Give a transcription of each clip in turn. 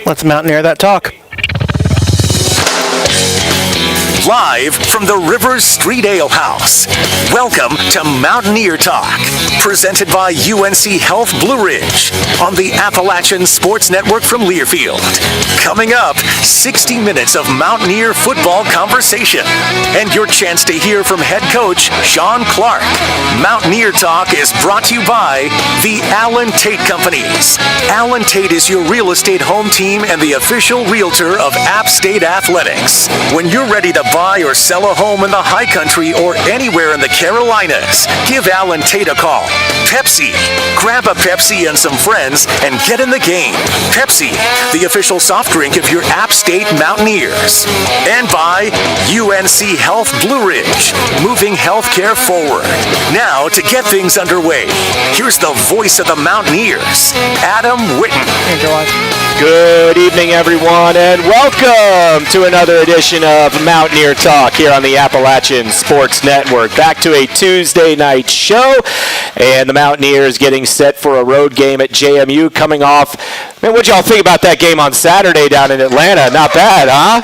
Let's Mountaineer that talk. Live from the Rivers Street Ale House, welcome to Mountaineer Talk, presented by UNC Health Blue Ridge on the Appalachian Sports Network from Learfield. Coming up, 60 minutes of Mountaineer football conversation and your chance to hear from head coach Shawn Clark. Mountaineer Talk is brought to you by the Allen Tate Companies. Allen Tate is your real estate home team and the official realtor of App State Athletics. When you're ready to buy or sell a home in the high country or anywhere in the Carolinas, give Allen Tate a call. Pepsi. Grab a Pepsi and some friends and get in the game. Pepsi, the official soft drink of your App State Mountaineers. And by UNC Health Blue Ridge, moving healthcare forward. Now, to get things underway, here's the voice of the Mountaineers, Adam Witten. Good evening, everyone, and welcome to another edition of Mountaineer Talk here on the Appalachian Sports Network. Back to a Tuesday night show, and the Mountaineers getting set for a road game at JMU coming off. Man, what'd y'all think about that game on Saturday down in Atlanta? Not bad, huh?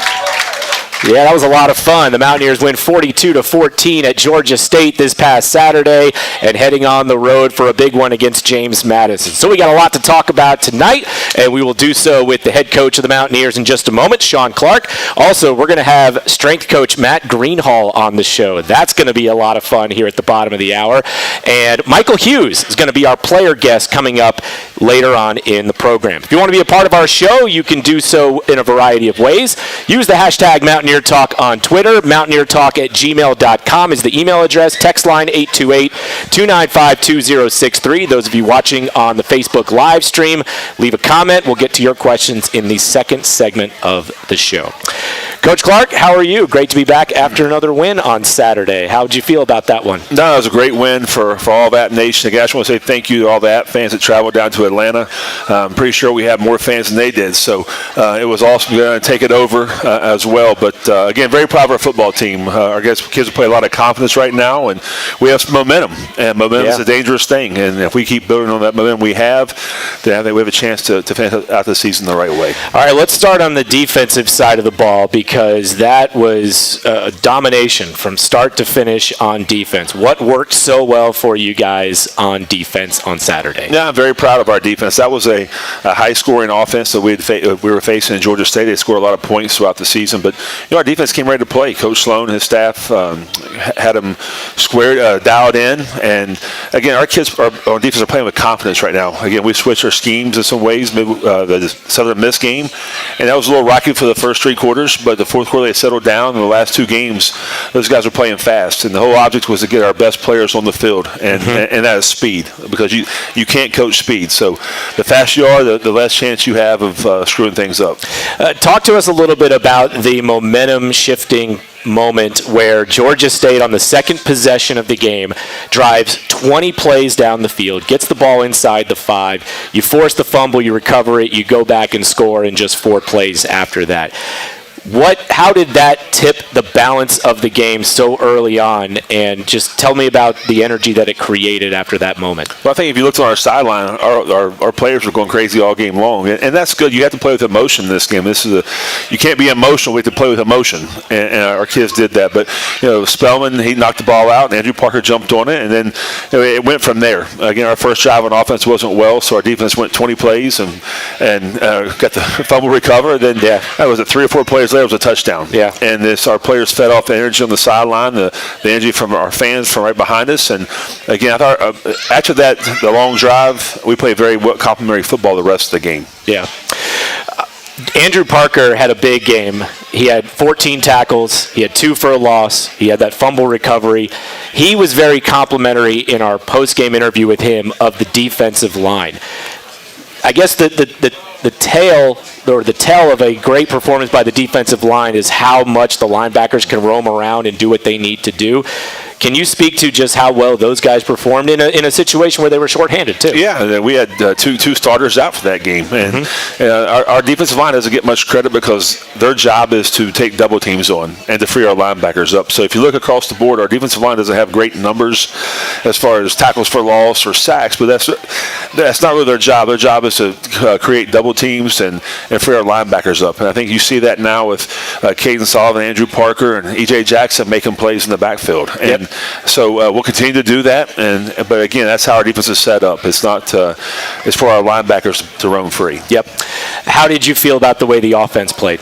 Yeah, that was a lot of fun. The Mountaineers win 42-14 at Georgia State this past Saturday and heading on the road for a big one against James Madison. So we got a lot to talk about tonight, and we will do so with the head coach of the Mountaineers in just a moment, Shawn Clark. Also, we're going to have strength coach Matt Greenhalgh on the show. That's going to be a lot of fun here at the bottom of the hour. And Michael Hughes is going to be our player guest coming up later on in the program. If you want to be a part of our show, you can do so in a variety of ways. Use the hashtag Mountaineer Talk on Twitter. MountaineerTalk@gmail.com is the email address. Text line 828-295-2063. Those of you watching on the Facebook live stream, leave a comment. We'll get to your questions in the second segment of the show. Coach Clark, how are you? Great to be back after another win on Saturday. How did you feel about that one? No, it was a great win for all that nation. Again, I just want to say thank you to all the App fans that traveled down to Atlanta. I'm pretty sure we have more fans than they did, so it was awesome to take it over as well. But again, very proud of our football team. Our kids are playing a lot of confidence right now, and we have some momentum. And momentum is a dangerous thing. And if we keep building on that momentum we have, then I think we have a chance to finish out the season the right way. All right, let's start on the defensive side of the ball because that was a domination from start to finish on defense. What worked so well for you guys on defense on Saturday? Yeah, I'm very proud of our defense. That was a high-scoring offense that we were facing in Georgia State. They scored a lot of points throughout the season, but our defense came ready to play. Coach Sloan and his staff had them squared, dialed in, and again, our kids on defense are playing with confidence right now. Again, we switched our schemes in some ways. Maybe the Southern Miss game, and that was a little rocky for the first three quarters, but the fourth quarter they settled down. In the last two games, those guys were playing fast, and the whole object was to get our best players on the field, and that is speed, because you can't coach speed. So the faster you are, the less chance you have of screwing things up. Talk to us a little bit about the momentum shifting moment where Georgia State on the second possession of the game drives 20 plays down the field, gets the ball inside the 5, you force the fumble, you recover it, you go back and score in just 4 plays after that. How did that tip the balance of the game so early on? And just tell me about the energy that it created after that moment. Well, I think if you looked on our sideline, our players were going crazy all game long, and that's good. You have to play with emotion in this game. You can't be emotional. We have to play with emotion, and our kids did that. But Spellman, he knocked the ball out, and Andrew Parker jumped on it, and then it went from there. Again, our first drive on offense wasn't well, so our defense went 20 plays and got the fumble recover. Then that was 3 or 4 plays later. It was a touchdown. Yeah. And our players fed off the energy on the sideline, the energy from our fans from right behind us. And again, I thought after that, the long drive, we played very complimentary football the rest of the game. Yeah. Andrew Parker had a big game. He had 14 tackles. He had 2 for a loss. He had that fumble recovery. He was very complimentary in our post-game interview with him of the defensive line. I guess the tale of a great performance by the defensive line is how much the linebackers can roam around and do what they need to do. Can you speak to just how well those guys performed in a situation where they were shorthanded too? Yeah, we had two starters out for that game, and our defensive line doesn't get much credit because their job is to take double teams on and to free our linebackers up. So if you look across the board, our defensive line doesn't have great numbers as far as tackles for loss or sacks, but that's not really their job. Their job is to create double teams and free our linebackers up. And I think you see that now with Caden Sullivan, Andrew Parker, and E.J. Jackson making plays in the backfield. And so we'll continue to do that. But again, that's how our defense is set up. It's not. It's for our linebackers to roam free. Yep. How did you feel about the way the offense played?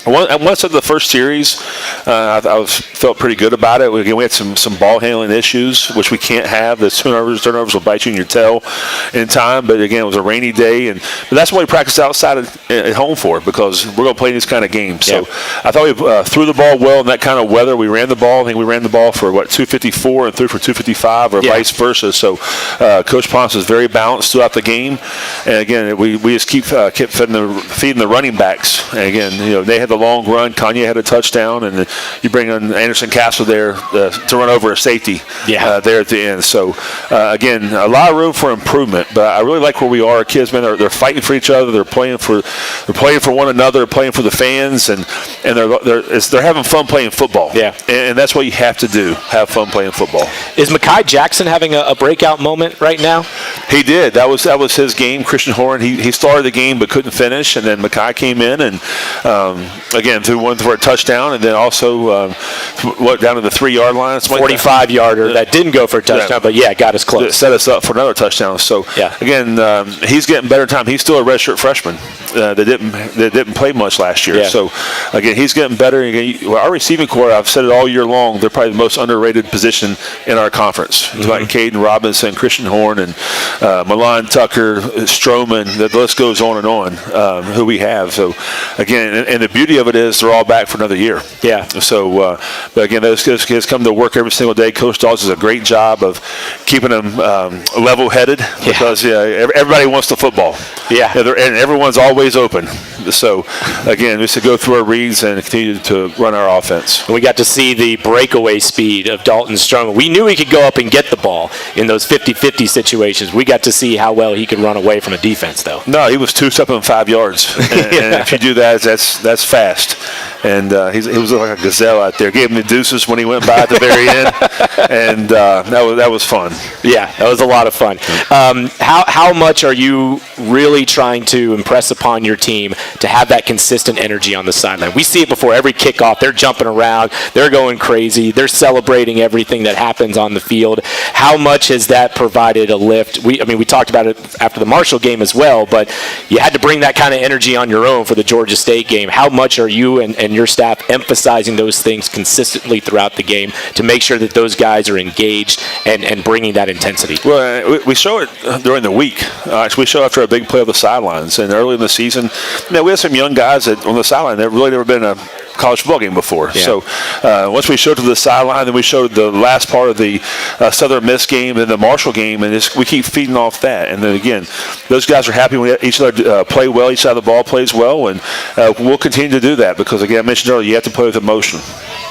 Once of the first series, I felt pretty good about it. We had some ball handling issues, which we can't have. The turnovers will bite you in your tail in time. But again, it was a rainy day, but that's why we practice outside at home for, because we're going to play these kind of games. So I thought we threw the ball well in that kind of weather. We ran the ball. I think we ran the ball for 254 and threw for 255, or vice versa. So Coach Ponce was very balanced throughout the game. And again, we just kept feeding the running backs. And again, they had the long run. Kanye had a touchdown, and you bring in Anderson Castle there to run over a safety there at the end. So again, a lot of room for improvement, but I really like where we are. Our kids, man, they're fighting for each other. They're playing for one another. They're playing for the fans, and they're having fun playing football. Yeah, and that's what you have to do: have fun playing football. Is Mekhi Jackson having a breakout moment right now? He did. That was his game. Christian Horn. He started the game but couldn't finish, and then Mekhi came in and. Again, threw one for a touchdown, and then also down to the 3-yard line. 45-yarder that didn't go for a touchdown, but got us close. Set us up for another touchdown. So again, he's getting better time. He's still a redshirt freshman that didn't play much last year. So again, he's getting better. Again, our receiving corps, I've said it all year long, they're probably the most underrated position in our conference. It's like Caden Robinson, Christian Horn, and Milan Tucker, Stroman. The list goes on and on. Who we have. So again, and the beauty of it is they're all back for another year. Yeah. So, but again, those kids come to work every single day. Coach Dawes does a great job of keeping them level-headed because everybody wants the football. Yeah. And everyone's always open. So, again, just to go through our reads and continue to run our offense. We got to see the breakaway speed of Dalton Stroman. We knew he could go up and get the ball in those 50-50 situations. We got to see how well he could run away from a defense, though. No, he was 2-stepping 5 yards. And if you do that, that's fast. And he was like a gazelle out there. Gave him the deuces when he went by at the very end. And that was fun. Yeah, that was a lot of fun. How much are you really trying to impress upon your team to have that consistent energy on the sideline? We see it before every kickoff. They're jumping around. They're going crazy. They're celebrating everything that happens on the field. How much has that provided a lift? We talked about it after the Marshall game as well, but you had to bring that kind of energy on your own for the Georgia State game. How much are you and your staff emphasizing those things consistently throughout the game to make sure that those guys are engaged and bringing that intensity? Well, we show it during the week. We show after a big play on the sidelines. And early in the season, we had some young guys on the sideline that really never been a college football game before. Yeah. So once we showed to the sideline, then we showed the last part of the Southern Miss game and the Marshall game, and we keep feeding off that. And then again, those guys are happy when each other play well, each side of the ball plays well, and we'll continue to do that because, again, I mentioned earlier, you have to play with emotion.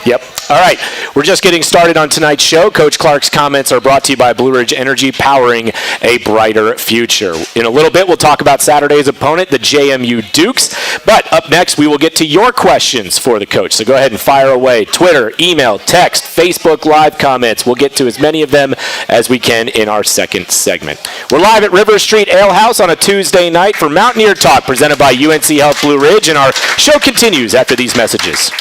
Yep. All right. We're just getting started on tonight's show. Coach Clark's comments are brought to you by Blue Ridge Energy, powering a brighter future. In a little bit, we'll talk about Saturday's opponent, the JMU Dukes. But up next, we will get to your questions for the coach. So go ahead and fire away. Twitter, email, text, Facebook Live comments. We'll get to as many of them as we can in our second segment. We're live at River Street Ale House on a Tuesday night for Mountaineer Talk, presented by UNC Health Blue Ridge, and our show continues after these messages.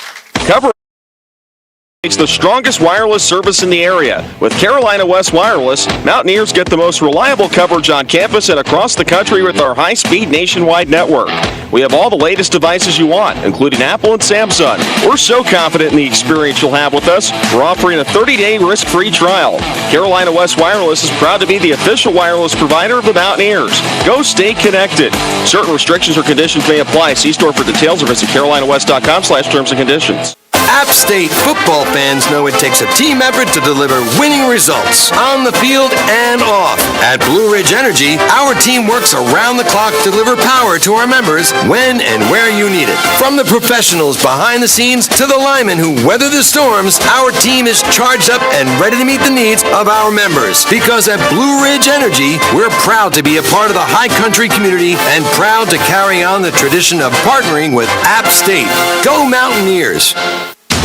It's the strongest wireless service in the area. With Carolina West Wireless, Mountaineers get the most reliable coverage on campus and across the country with our high-speed nationwide network. We have all the latest devices you want, including Apple and Samsung. We're so confident in the experience you'll have with us, we're offering a 30-day risk-free trial. Carolina West Wireless is proud to be the official wireless provider of the Mountaineers. Go stay connected. Certain restrictions or conditions may apply. See store for details or visit carolinawest.com/terms and conditions. App State football fans know it takes a team effort to deliver winning results on the field and off. At Blue Ridge Energy, our team works around the clock to deliver power to our members when and where you need it. From the professionals behind the scenes to the linemen who weather the storms, our team is charged up and ready to meet the needs of our members. Because at Blue Ridge Energy, we're proud to be a part of the high country community and proud to carry on the tradition of partnering with App State. Go Mountaineers!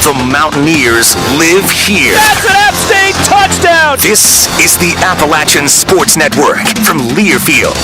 The Mountaineers live here. That's an App State touchdown! This is the Appalachian Sports Network from Learfield.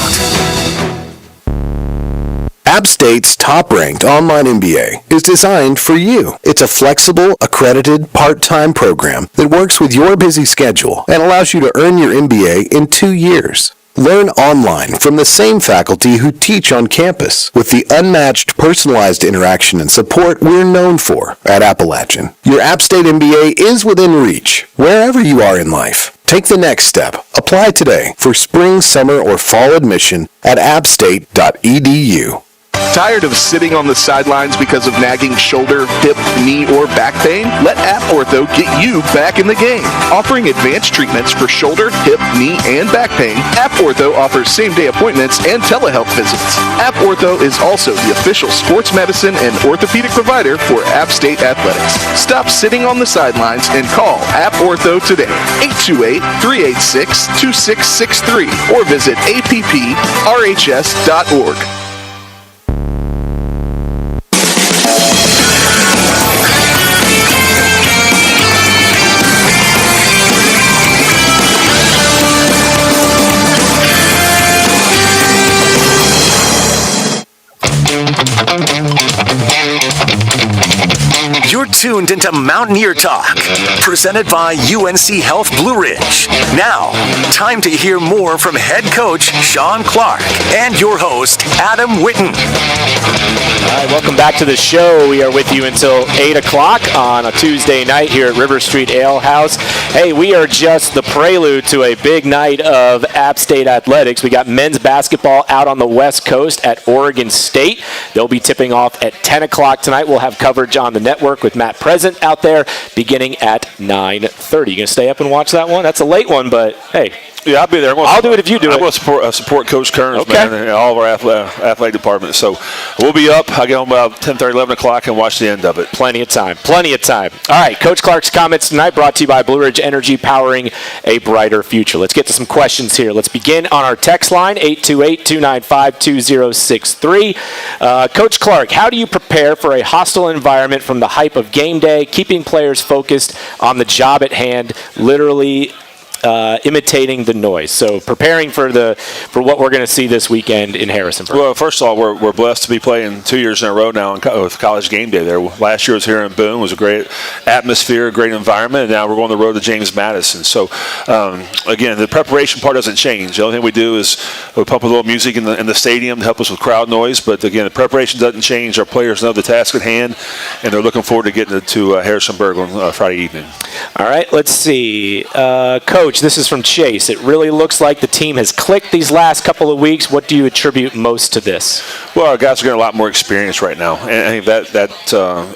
App State's top-ranked online MBA is designed for you. It's a flexible, accredited, part-time program that works with your busy schedule and allows you to earn your MBA in 2 years. Learn online from the same faculty who teach on campus with the unmatched personalized interaction and support we're known for at Appalachian. Your App State MBA is within reach, wherever you are in life. Take the next step. Apply today for spring, summer, or fall admission at appstate.edu. Tired of sitting on the sidelines because of nagging shoulder, hip, knee, or back pain? Let App Ortho get you back in the game. Offering advanced treatments for shoulder, hip, knee, and back pain, App Ortho offers same-day appointments and telehealth visits. App Ortho is also the official sports medicine and orthopedic provider for App State Athletics. Stop sitting on the sidelines and call App Ortho today, 828-386-2663, or visit apprhs.org. You're tuned into Mountaineer Talk, presented by UNC Health Blue Ridge. Now, time to hear more from head coach Shawn Clark and your host, Adam Witten. All right, welcome back to the show. We are with you until 8 o'clock on a Tuesday night here at River Street Ale House. Hey, we are just the prelude to a big night of App State athletics. We got men's basketball out on the West Coast at Oregon State. They'll be tipping off at 10 o'clock tonight. We'll have coverage on the network with Matt Present out there beginning at 9:30. You going to stay up and watch that one? That's a late one, but hey. Yeah, I'll be there. I'll do it if you do it. I'm going to support Coach Kearns, Okay. man, and all of our athletic departments. So we'll be up. I get home about 10:30, 11 o'clock, and watch the end of it. Plenty of time. Plenty of time. All right, Coach Clark's comments tonight brought to you by Blue Ridge Energy, powering a brighter future. Let's get to some questions here. Let's begin on our text line, 828-295-2063. Coach Clark, how do you prepare for a hostile environment from the hype of game day, keeping players focused on the job at hand, literally imitating the noise? So preparing for what we're going to see this weekend in Harrisonburg. Well, first of all, we're blessed to be playing 2 years in a row now with College Game Day there. Last year was here in Boone. It was a great atmosphere, great environment, and now we're going on the road to James Madison. So, again, the preparation part doesn't change. The only thing we do is we pump a little music in the stadium to help us with crowd noise. But, again, the preparation doesn't change. Our players know the task at hand, and they're looking forward to getting to Harrisonburg on Friday evening. All right, let's see. Coach, this is from Chase. It really looks like the team has clicked these last couple of weeks. What do you attribute most to this? Well, our guys are getting a lot more experience right now, and I think that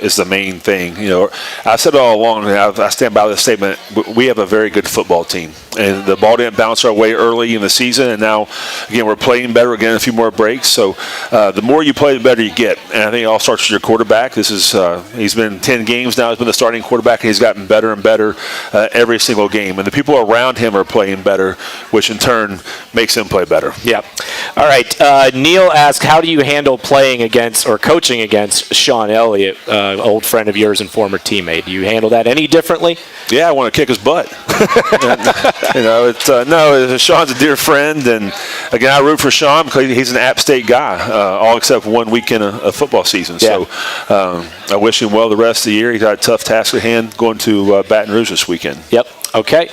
is the main thing. You know, I've said it all along, and I stand by this statement. We have a very good football team, and the ball didn't bounce our way early in the season, and now, again, we're playing better, getting a few more breaks. So the more you play, the better you get, and I think it all starts with your quarterback. This is he's been 10 games now. He's been the starting quarterback, and he's gotten better and better every single game, and the people around him are playing better, which in turn makes him play better. Yeah. All right. Neil asked, how do you handle playing against or coaching against Shawn Elliott, old friend of yours and former teammate? Do you handle that any differently? Yeah, I want to kick his butt. Shawn's a dear friend, and again, I root for Shawn because he's an App State guy, all except 1 weekend of football season. Yeah. So I wish him well the rest of the year. He's got a tough task at hand going to Baton Rouge this weekend. Yep. Okay.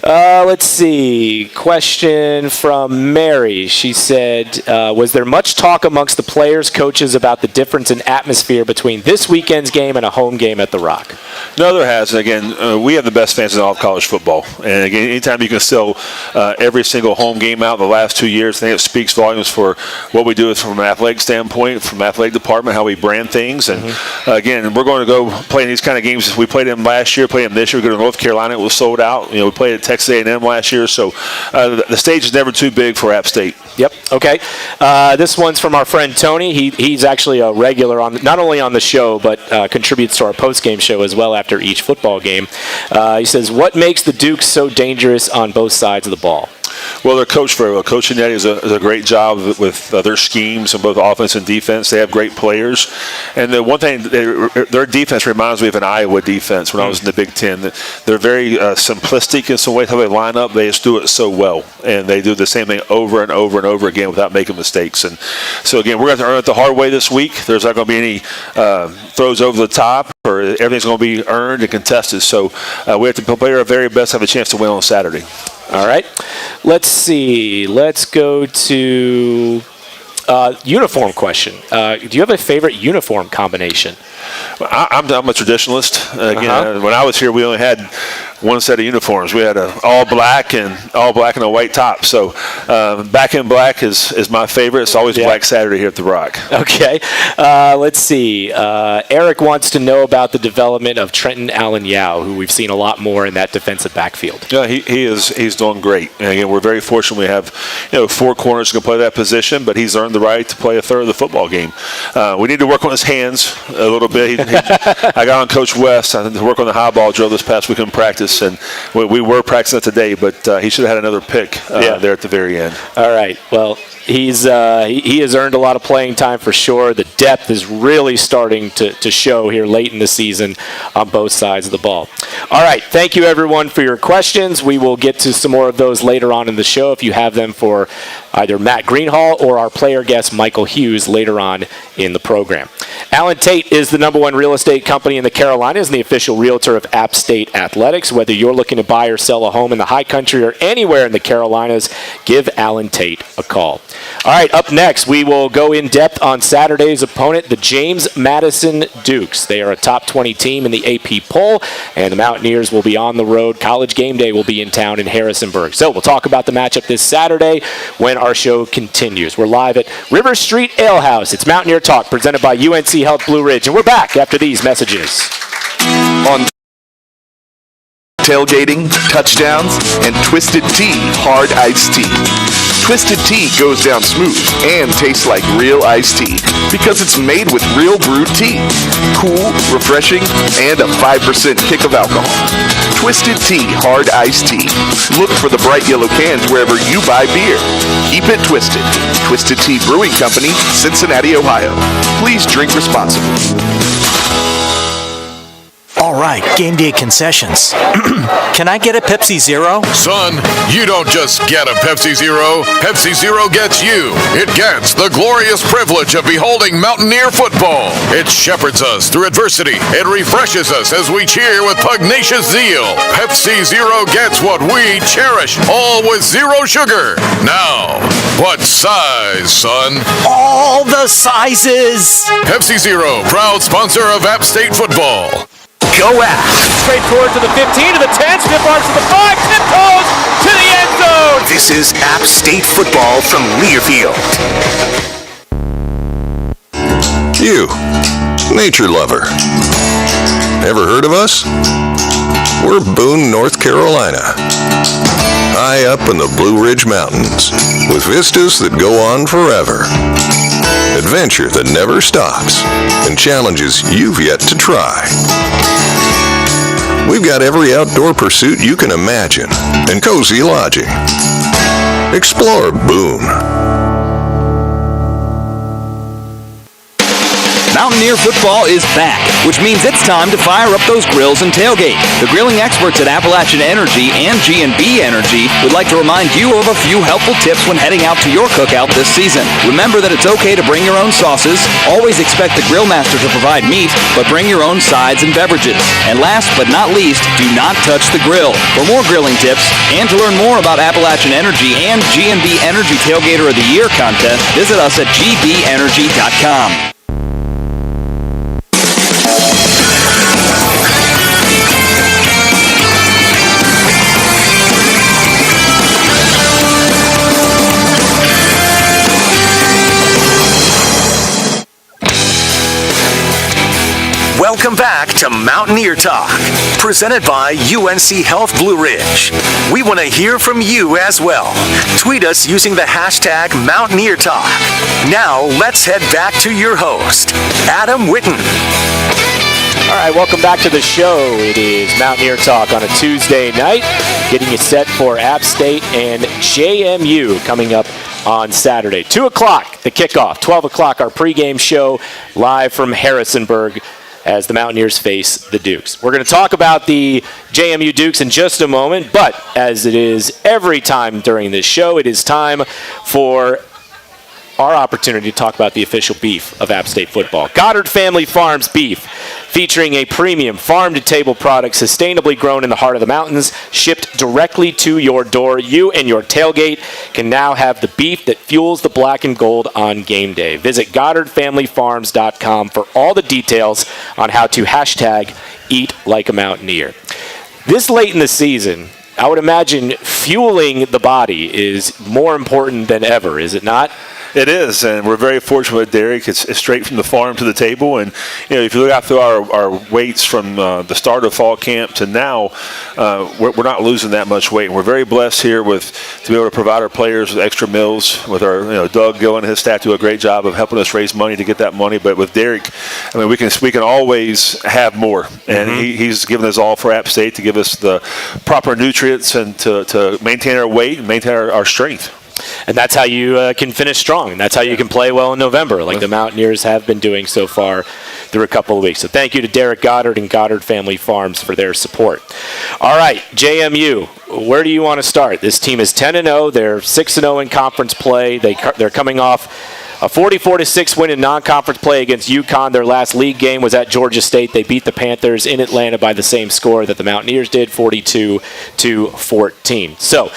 Let's see. Question from Mary. She said, was there much talk amongst the players, coaches about the difference in atmosphere between this weekend's game and a home game at the Rock? No, there hasn't. Again, we have the best fans in all of college football. And again, anytime you can sell every single home game out the last 2 years, I think it speaks volumes for what we do from an athletic standpoint, from athletic department, how we brand things. And again, we're going to go play in these kind of games. We played them last year, played them this year. We go to North Carolina, it was sold out. We played at Texas A&M last year. So the stage is never too big for App State. Yep. Okay. This one's from our friend Tony. He's actually a regular on not only on the show but contributes to our post-game show as well after each football game. He says, "What makes the Dukes so dangerous on both sides of the ball?" Well, they're coached very well. Coach Nettie does a great job with their schemes on both offense and defense. They have great players. And the one thing, their defense reminds me of an Iowa defense when I was in the Big Ten. They're very simplistic in some ways how they line up. They just do it so well. And they do the same thing over and over and over again without making mistakes. And so, again, we're going to have to earn it the hard way this week. There's not going to be any throws over the top, or everything's going to be earned and contested. So we have to play our very best to have a chance to win on Saturday. All right. Let's see. Let's go to uniform question. Do you have a favorite uniform combination? I'm a traditionalist. Again, when I was here, we only had one set of uniforms. We had all black and a white top. So back in black is my favorite. It's always Black Saturday here at the Rock. Okay. Let's see. Eric wants to know about the development of Trenton Allen-Yao, who we've seen a lot more in that defensive backfield. Yeah, he's doing great. And again, we're very fortunate we have 4 corners who can play that position, but he's earned the right to play a third of the football game. We need to work on his hands a little bit. I got on Coach West to work on the high ball drill this past week in practice, and we were practicing it today, but he should have had another pick there at the very end. All right. Well, he has earned a lot of playing time for sure. The depth is really starting to show here late in the season on both sides of the ball. All right. Thank you, everyone, for your questions. We will get to some more of those later on in the show if you have them for either Matt Greenhalgh or our player guest, Michael Hughes, later on in the program. Allen Tate is the #1 real estate company in the Carolinas and the official realtor of App State Athletics. Whether you're looking to buy or sell a home in the high country or anywhere in the Carolinas, give Allen Tate a call. All right, up next, we will go in depth on Saturday's opponent, the James Madison Dukes. They are a top 20 team in the AP poll, and the Mountaineers will be on the road. College game day will be in town in Harrisonburg. So we'll talk about the matchup this Saturday when our show continues. We're live at River Street Ale House. It's Mountaineer Talk presented by UNC Health Blue Ridge, and we're back after these messages. On tailgating, touchdowns, and Twisted Tea hard iced tea. Twisted Tea goes down smooth and tastes like real iced tea because it's made with real brewed tea. Cool, refreshing, and a 5% kick of alcohol. Twisted Tea hard iced tea. Look for the bright yellow cans wherever you buy beer. Keep it twisted. Twisted Tea Brewing Company, Cincinnati, Ohio. Please drink responsibly. All right, game day concessions. Can I get a Pepsi Zero? Son, you don't just get a Pepsi Zero. Pepsi Zero gets you. It gets the glorious privilege of beholding Mountaineer football. It shepherds us through adversity. It refreshes us as we cheer with pugnacious zeal. Pepsi Zero gets what we cherish, all with zero sugar. Now, what size, son? All the sizes! Pepsi Zero, proud sponsor of App State football. Go App! Straight forward to the 15, to the 10, stiff arms to the 5, tiptoes to the end zone! This is App State football from Learfield. You, nature lover. Ever heard of us? We're Boone, North Carolina. High up in the Blue Ridge Mountains, with vistas that go on forever. Adventure that never stops, and challenges you've yet to try. We've got every outdoor pursuit you can imagine, and cozy lodging. Explore Boone. Mountaineer football is back, which means it's time to fire up those grills and tailgate. The grilling experts at Appalachian Energy and G&B Energy would like to remind you of a few helpful tips when heading out to your cookout this season. Remember that it's okay to bring your own sauces. Always expect the grill master to provide meat, but bring your own sides and beverages. And last but not least, do not touch the grill. For more grilling tips and to learn more about Appalachian Energy and G&B Energy Tailgater of the Year contest, visit us at gbenergy.com. Welcome back to Mountaineer Talk, presented by UNC Health Blue Ridge. We want to hear from you as well. Tweet us using the hashtag Mountaineer Talk. Now, let's head back to your host, Adam Witten. All right, welcome back to the show. It is Mountaineer Talk on a Tuesday night, getting you set for App State and JMU coming up on Saturday. 2 o'clock, the kickoff. 12 o'clock, our pregame show live from Harrisonburg as the Mountaineers face the Dukes. We're going to talk about the JMU Dukes in just a moment, but as it is every time during this show, it is time for our opportunity to talk about the official beef of App State football. Goddard Family Farms beef, featuring a premium farm-to-table product sustainably grown in the heart of the mountains, shipped directly to your door. You and your tailgate can now have the beef that fuels the black and gold on game day. Visit GoddardFamilyFarms.com for all the details on how to hashtag eat like a Mountaineer. This late in the season, I would imagine fueling the body is more important than ever, is it not? It is, and we're very fortunate with Derek. It's straight from the farm to the table, and if you look out through our weights from the start of fall camp to now, we're not losing that much weight. And we're very blessed here to be able to provide our players with extra meals. With our Doug Gill and his staff do a great job of helping us raise money to get that money. But with Derek, I mean we can always have more, and he's given us all for App State to give us the proper nutrients and to maintain our weight and maintain our strength. And that's how you can finish strong. And that's how you can play well in November, like the Mountaineers have been doing so far through a couple of weeks. So thank you to Derek Goddard and Goddard Family Farms for their support. All right, JMU, where do you want to start? This team is 10-0. They're 6-0 in conference play. They're coming off a 44-6 win in non-conference play against UConn. Their last league game was at Georgia State. They beat the Panthers in Atlanta by the same score that the Mountaineers did, 42-14. So,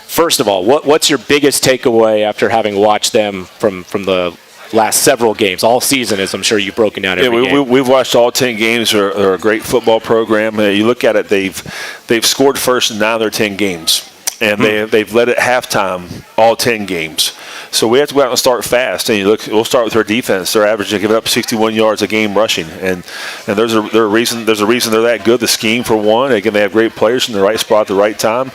first of all, what's your biggest takeaway after having watched them from the last several games, all season, as I'm sure you've broken down every game? We've watched all 10 games. They're a great football program. You look at it, they've scored first in 9 of their 10 games. And they've led at halftime all 10 games. So we have to go out and start fast. And we'll start with their defense. They're averaging giving up 61 yards a game rushing. And there's a reason they're that good. The scheme, for one. Again, they have great players in the right spot at the right time.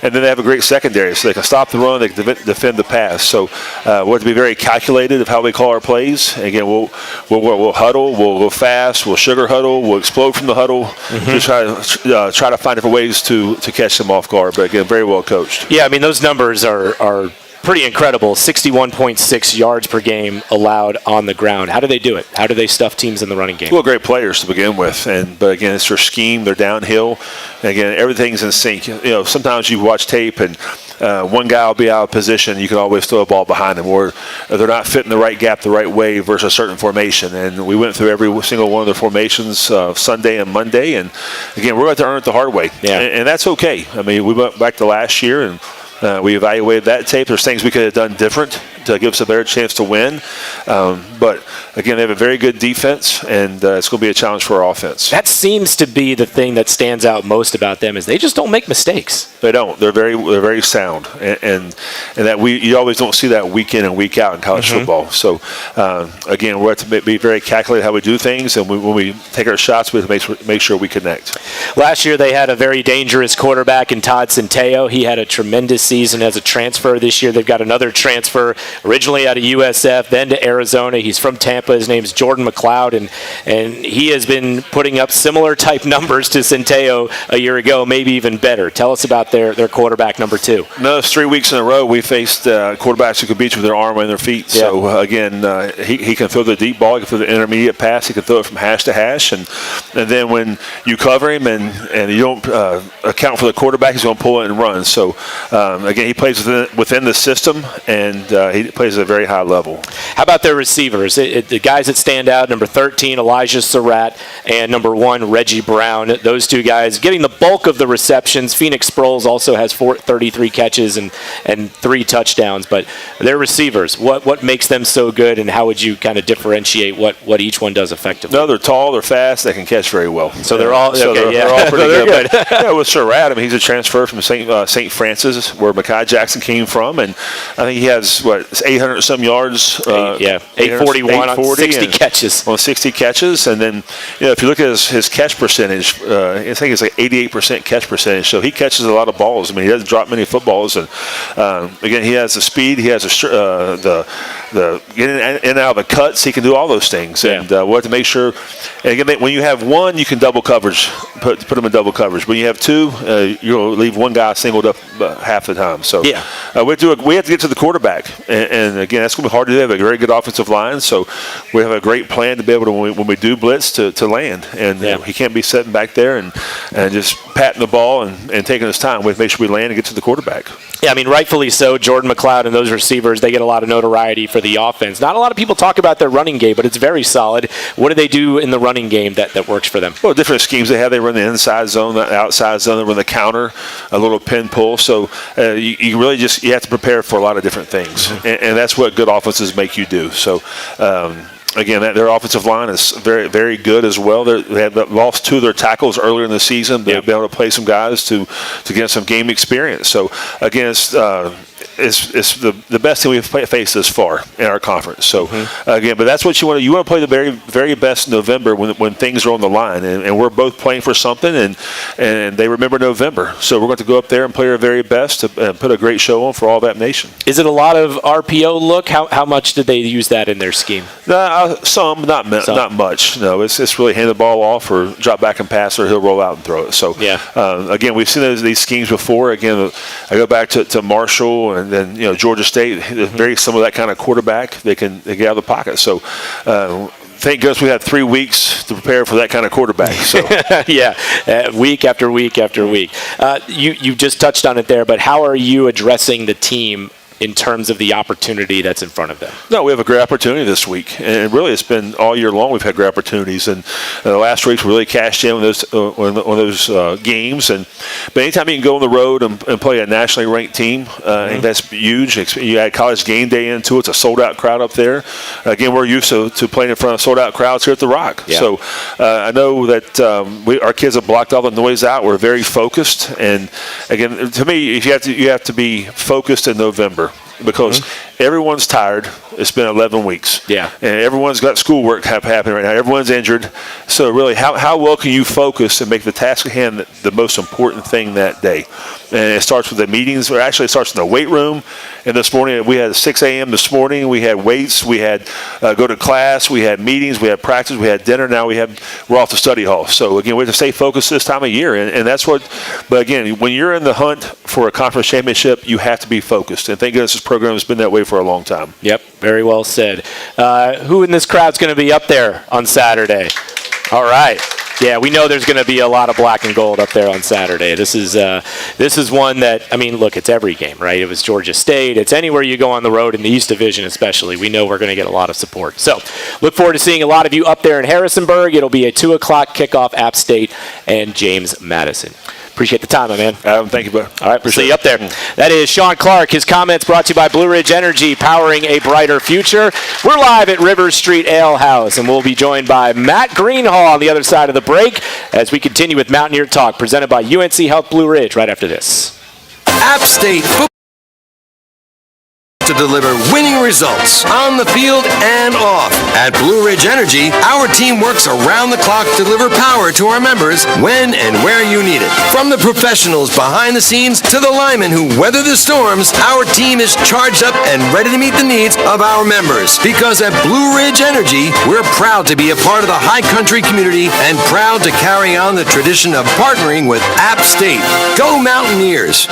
And then they have a great secondary. So they can stop the run, they can defend the pass. So we'll have to be very calculated of how we call our plays. Again, we'll huddle, we'll go fast, we'll sugar huddle, we'll explode from the huddle. Just try to find different ways to catch them off guard. But again, very well coached. Yeah, I mean, those numbers are pretty incredible. 61.6 yards per game allowed on the ground. How do they do it? How do they stuff teams in the running game? Well, great players to begin with, but again, it's their scheme. They're downhill. And again, everything's in sync. Sometimes you watch tape and one guy will be out of position. You can always throw a ball behind them, or they're not fitting the right gap the right way versus a certain formation. And we went through every single one of the formations Sunday and Monday. And again, we're going to earn it the hard way, and that's okay. I mean, we went back to last year and we evaluated that tape. There's things we could have done different to give us a better chance to win. But, again, they have a very good defense, and it's going to be a challenge for our offense. That seems to be the thing that stands out most about them is they just don't make mistakes. They don't. They're very sound, and that you always don't see that week in and week out in college football. So, again, we have to be very calculated how we do things, and when we take our shots, we have to make sure we connect. Last year they had a very dangerous quarterback in Todd Centeio. He had a tremendous season as a transfer. This year they've got another transfer originally out of USF, then to Arizona. He's from Tampa. His name's Jordan McLeod, and he has been putting up similar type numbers to Centeio a year ago, maybe even better. Tell us about their quarterback number 2. No, it's 3 weeks in a row we faced quarterbacks who could beat you with their arm and their feet. Yeah. So, again, he can throw the deep ball. He can throw the intermediate pass. He can throw it from hash to hash. And then when you cover him and you don't account for the quarterback, he's going to pull it and run. So, again, he plays within the system, and he plays at a very high level. How about their receivers? The guys that stand out, number 13, Elijah Surratt, and number 1, Reggie Brown. Those 2 guys getting the bulk of the receptions. Phoenix Sproles also has 33 catches and 3 touchdowns. But their receivers, what makes them so good, and how would you kind of differentiate what each one does effectively? No, they're tall, they're fast, they can catch very well. So they're all they're all pretty good. But, yeah, with Surratt, I mean, he's a transfer from St. Francis, where Mekhi Jackson came from, and I think he has 800 some yards. 841 on 60 catches. On 60 catches, and then if you look at his catch percentage, I think it's like 88% catch percentage. So he catches a lot of balls. I mean, he doesn't drop many footballs, and again, he has the speed, he has the getting in and out of the cuts. He can do all those things, and we'll have to make sure. And again, when you have one, you can double coverage, put them in double coverage. When you have 2, you'll leave one guy singled up half the time. So we have to get to the quarterback, and again, that's going to be hard to do. They have a very good offensive line, so we have a great plan to be able to when we do blitz to land, and he can't be sitting back there and just patting the ball and taking his time. We have to make sure we land and get to the quarterback. Yeah, I mean, rightfully so. Jordan McLeod and those receivers, they get a lot of notoriety for the offense. Not a lot of people talk about their running game, but it's very solid. What do they do in the running game that works for them? Well, different schemes they have. They run the inside zone, the outside zone. They run the counter, a little pin pull. So you really you have to prepare for a lot of different things, and that's what good offenses make you do. So. Again, their offensive line is very, very good as well. They have lost 2 of their tackles earlier in the season. They've been able to play some guys to get some game experience. So, again, it's the best thing we've faced this far in our conference. So, again, but that's what you want to. You want to play the very, very best in November when things are on the line. And we're both playing for something, and they remember November. So we're going to go up there and play our very best to put a great show on for all that nation. Is it a lot of RPO look? How much did they use that in their scheme? Some, not much. No, it's really hand the ball off or drop back and pass, or he'll roll out and throw it. So again, we've seen these schemes before. Again, I go back to Marshall and then Georgia State. Very similar to that kind of quarterback. They get out of the pocket. So. Thank goodness we had 3 weeks to prepare for that kind of quarterback. So. Week after week after week. You just touched on it there, but how are you addressing the team in terms of the opportunity that's in front of them? No, we have a great opportunity this week, and really it's been all year long we've had great opportunities, and the last weeks we really cashed in on those games. But anytime you can go on the road and play a nationally ranked team, I think that's huge. You add college game day into it. It's a sold-out crowd up there. Again, we're used to playing in front of sold-out crowds here at the Rock. Yeah. So I know that our kids have blocked all the noise out. We're very focused, and again, to me, you have to be focused in November. Because everyone's tired. It's been 11 weeks. Yeah. And everyone's got schoolwork happening right now. Everyone's injured. So really, how well can you focus and make the task at hand the most important thing that day? And it starts with the meetings. Or actually, it starts in the weight room. And this morning, we had 6 a.m. this morning. We had weights. We had go to class. We had meetings. We had practice. We had dinner. Now we're off to study hall. So, again, we have to stay focused this time of year. And that's what – but, again, when you're in the hunt for a conference championship, you have to be focused. And thank goodness this program has been that way for a long time. Yep, very well said. Who in this crowd's going to be up there on Saturday? All right. Yeah, we know there's going to be a lot of black and gold up there on Saturday. This is one that, I mean, look, it's every game, right? It was Georgia State. It's anywhere you go on the road in the East Division especially. We know we're going to get a lot of support. So look forward to seeing a lot of you up there in Harrisonburg. It'll be a 2 o'clock kickoff, App State and James Madison. Appreciate the time, my man. Thank you, bud. All right, we'll see you up there. That is Shawn Clark. His comments brought to you by Blue Ridge Energy, powering a brighter future. We're live at Rivers Street Ale House, and we'll be joined by Matt Greenhalgh on the other side of the break as we continue with Mountaineer Talk, presented by UNC Health Blue Ridge, right after this. App State football to deliver winning results on the field and off. At Blue Ridge Energy, our team works around the clock to deliver power to our members when and where you need it. From the professionals behind the scenes to the linemen who weather the storms, our team is charged up and ready to meet the needs of our members. Because at Blue Ridge Energy, we're proud to be a part of the high country community and proud to carry on the tradition of partnering with App State. Go Mountaineers!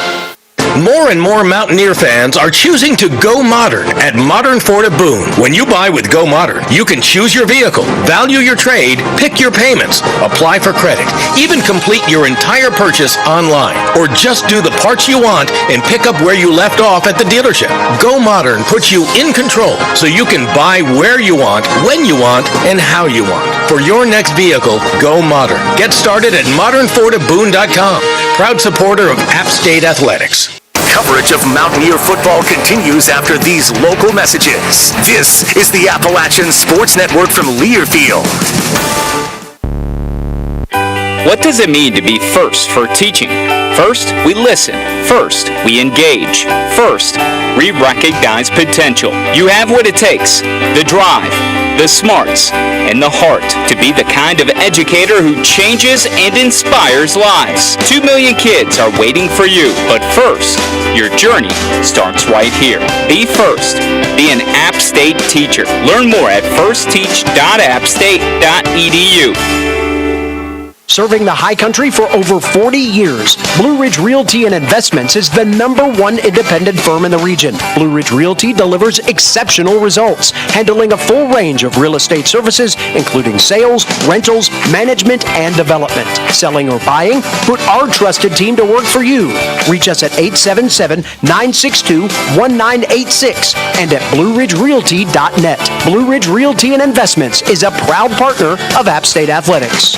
More and more Mountaineer fans are choosing to go modern at Modern Ford of Boone. When you buy with Go Modern, you can choose your vehicle, value your trade, pick your payments, apply for credit, even complete your entire purchase online, or just do the parts you want and pick up where you left off at the dealership. Go Modern puts you in control so you can buy where you want, when you want, and how you want. For your next vehicle, go modern. Get started at modernfordofboone.com. Proud supporter of App State Athletics. Coverage of Mountaineer football continues after these local messages. This is the Appalachian Sports Network from Learfield. What does it mean to be first for teaching? First, we listen. First, we engage. First, we recognize potential. You have what it takes: the drive, the smarts, and the heart to be the kind of educator who changes and inspires lives. 2 million kids are waiting for you, but first, your journey starts right here. Be first. Be an App State teacher. Learn more at firstteach.appstate.edu. Serving the high country for over 40 years, Blue Ridge Realty and Investments is the #1 independent firm in the region. Blue Ridge Realty delivers exceptional results, handling a full range of real estate services, including sales, rentals, management, and development. Selling or buying? Put our trusted team to work for you. Reach us at 877-962-1986 and at BlueRidgeRealty.net. Blue Ridge Realty and Investments is a proud partner of App State Athletics.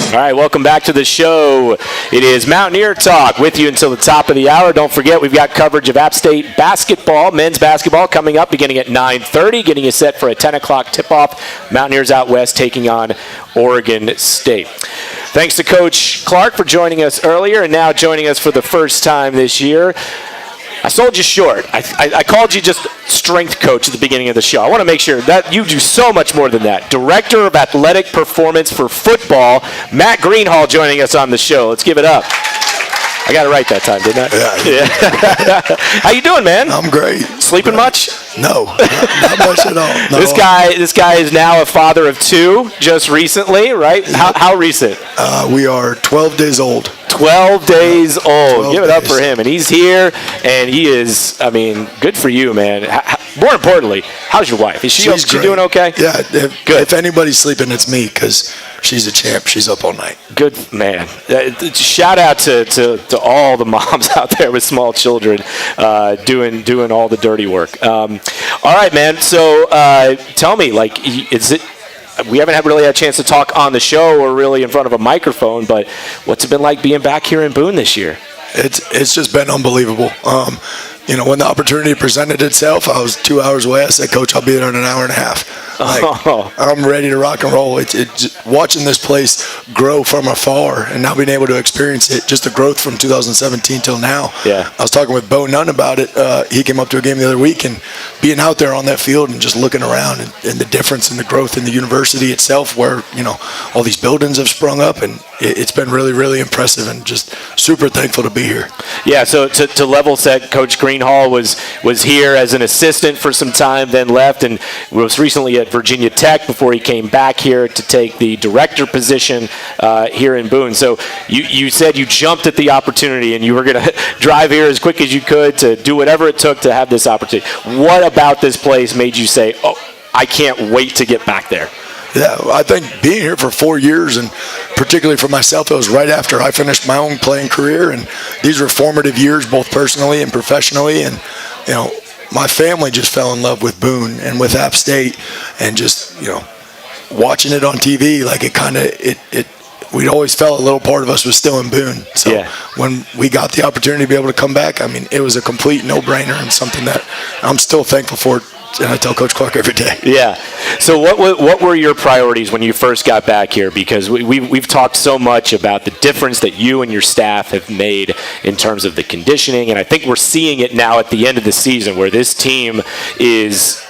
All right, welcome back to the show. It is Mountaineer Talk with you until the top of the hour. Don't forget, we've got coverage of App State basketball, men's basketball, coming up beginning at 9:30, getting you set for a 10 o'clock tip-off. Mountaineers out west taking on Oregon State. Thanks to Coach Clark for joining us earlier and now joining us for the first time this year. I sold you short. I called you just strength coach at the beginning of the show. I want to make sure that you do so much more than that. Director of Athletic Performance for Football, Matt Greenhalgh, joining us on the show. Let's give it up. I got it right that time, didn't I? Yeah. How you doing, man? I'm great. Sleeping much? No, not much at all. No. This guy is now a father of 2 just recently, right? How recent? We are 12 days old. 12 days old. Give it up for him. And he's here, and he is, I mean, good for you, man. More importantly, how's your wife? Is she doing okay? Yeah, good. If anybody's sleeping, it's me, because she's a champ. She's up all night. Good, man. Shout out to all the moms out there with small children doing all the dirty work. All right, man. So tell me, like, is it? We haven't really had a chance to talk on the show or really in front of a microphone, but what's it been like being back here in Boone this year? It's just been unbelievable. When the opportunity presented itself, I was 2 hours away. I said, Coach, I'll be there in an hour and a half. I'm ready to rock and roll. Watching this place grow from afar and now being able to experience it, just the growth from 2017 till now. Yeah. I was talking with Bo Nunn about it. He came up to a game the other week, and being out there on that field and just looking around and the difference in the growth in the university itself, where all these buildings have sprung up, and it's been really, really impressive, and just super thankful to be here. Yeah. So to level set, Coach Greenhalgh was here as an assistant for some time, then left, and was recently at Virginia Tech before he came back here to take the director position here in Boone. So you said you jumped at the opportunity and you were going to drive here as quick as you could to do whatever it took to have this opportunity. What about this place made you say, oh, I can't wait to get back there? Yeah, I think being here for 4 years, and particularly for myself, it was right after I finished my own playing career, and these were formative years both personally and professionally, and my family just fell in love with Boone and with App State, and just watching it on TV, like it we'd always felt a little part of us was still in Boone. So when we got the opportunity to be able to come back, I mean, it was a complete no-brainer and something that I'm still thankful for. And I tell Coach Clark every day. Yeah. So what were your priorities when you first got back here? Because we've talked so much about the difference that you and your staff have made in terms of the conditioning, and I think we're seeing it now at the end of the season where this team is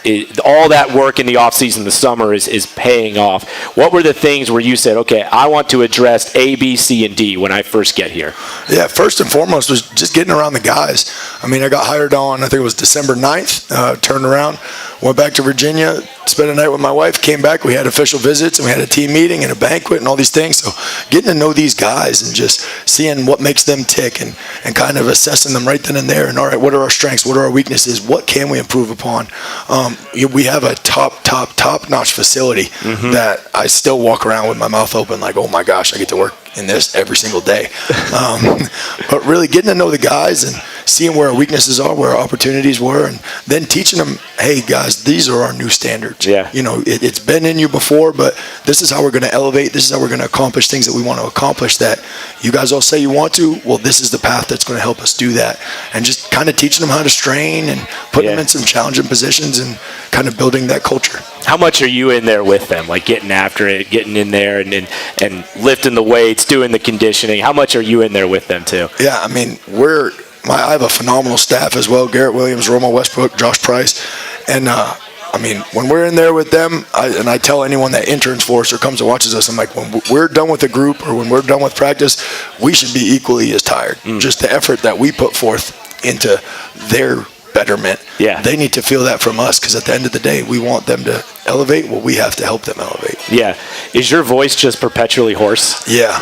all that work in the offseason, the summer is paying off. What were the things where you said, okay, I want to address A, B, C, and D when I first get here? Yeah, first and foremost was just getting around the guys. I mean, I got hired on, I think it was December 9th, turned around, went back to Virginia, spent a night with my wife, came back, we had official visits, and we had a team meeting and a banquet and all these things. So getting to know these guys and just seeing what makes them tick and kind of assessing them right then and there. And all right, what are our strengths? What are our weaknesses? What can we improve upon? We have a top-notch facility that I still walk around with my mouth open like, oh my gosh, I get to work in this every single day. But really getting to know the guys and seeing where our weaknesses are, where our opportunities were, and then teaching them, hey guys, these are our new standards. Yeah. You know, it's been in you before, but this is how we're going to elevate. This is how we're going to accomplish things that we want to accomplish that you guys all say you want to. Well, this is the path that's going to help us do that. And just kind of teaching them how to strain and putting them in some challenging positions and kind of building that culture. How much are you in there with them, like getting after it, getting in there and lifting the weights, doing the conditioning? How much are you in there with them too? Yeah, I mean, I have a phenomenal staff as well. Garrett Williams, Roma Westbrook, Josh Price. And, I mean, when we're in there with them, I tell anyone that interns for us or comes and watches us, I'm like, when we're done with the group or when we're done with practice, we should be equally as tired. Just the effort that we put forth into their betterment. Yeah. They need to feel that from us because at the end of the day, we want them to elevate. Well, we have to help them elevate. Yeah. Is your voice just perpetually hoarse? Yeah.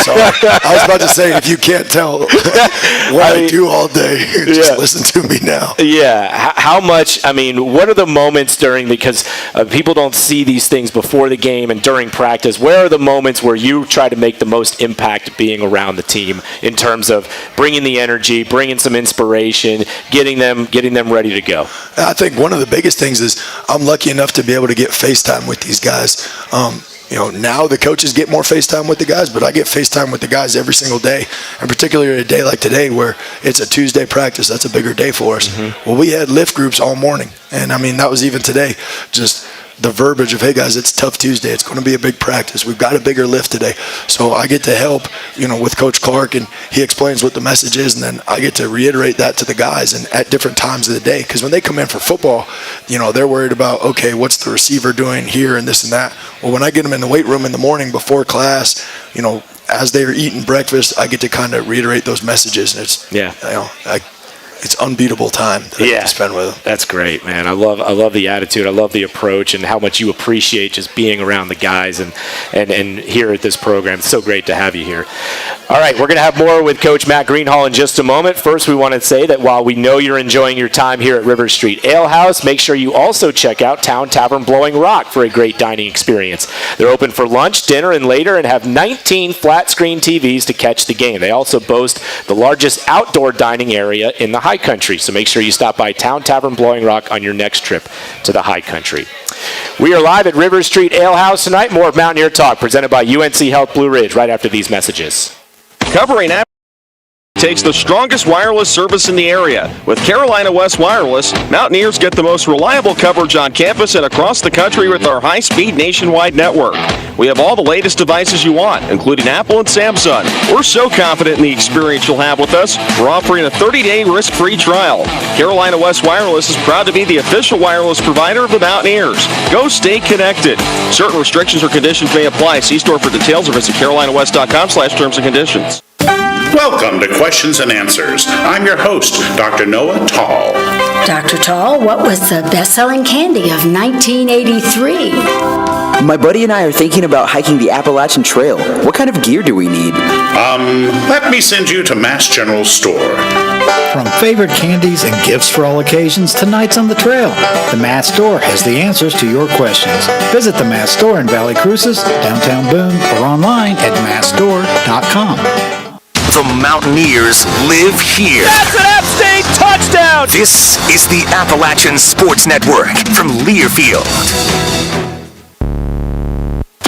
Sorry. I was about to say, if you can't tell what I do all day, just listen to me now. Yeah. How much, I mean, what are the moments because people don't see these things before the game and during practice. Where are the moments where you try to make the most impact being around the team in terms of bringing the energy, bringing some inspiration, getting them ready to go? I think one of the biggest things is I'm lucky enough to be able to get FaceTime with these guys. Now the coaches get more FaceTime with the guys, but I get FaceTime with the guys every single day, and particularly a day like today where it's a Tuesday practice. That's a bigger day for us. Well, we had lift groups all morning, and I mean, that was even today. Just the verbiage of, hey guys, it's Tough Tuesday. It's going to be a big practice. We've got a bigger lift today. So I get to help, with Coach Clark, and he explains what the message is, and then I get to reiterate that to the guys and at different times of the day. Because when they come in for football, they're worried about, okay, what's the receiver doing here and this and that. Well, when I get them in the weight room in the morning before class, as they're eating breakfast, I get to kind of reiterate those messages. And it's, it's unbeatable time that I get to spend with them. That's great, man. I love the attitude. I love the approach and how much you appreciate just being around the guys and here at this program. It's so great to have you here. All right, we're going to have more with Coach Matt Greenhalgh in just a moment. First, we want to say that while we know you're enjoying your time here at River Street Ale House, make sure you also check out Town Tavern Blowing Rock for a great dining experience. They're open for lunch, dinner, and later and have 19 flat-screen TVs to catch the game. They also boast the largest outdoor dining area in the High Country, so make sure you stop by Town Tavern Blowing Rock on your next trip to the High Country. We are live at River Street Ale House tonight. More of Mountaineer Talk presented by UNC Health Blue Ridge right after these messages. Covering takes the strongest wireless service in the area. With Carolina West Wireless, Mountaineers get the most reliable coverage on campus and across the country with our high-speed nationwide network. We have all the latest devices you want, including Apple and Samsung. We're so confident in the experience you'll have with us, we're offering a 30-day risk-free trial. Carolina West Wireless is proud to be the official wireless provider of the Mountaineers. Go stay connected. Certain restrictions or conditions may apply. See store for details or visit carolinawest.com/terms and conditions. Welcome to Questions and Answers. I'm your host, Dr. Noah Tall. Dr. Tall, what was the best-selling candy of 1983? My buddy and I are thinking about hiking the Appalachian Trail. What kind of gear do we need? Let me send you to Mass General Store. From favorite candies and gifts for all occasions to nights on the trail, the Mass Store has the answers to your questions. Visit the Mass Store in Valley Cruces, downtown Boone, or online at massstore.com. The Mountaineers live here. That's an App State touchdown! This is the Appalachian Sports Network from Learfield.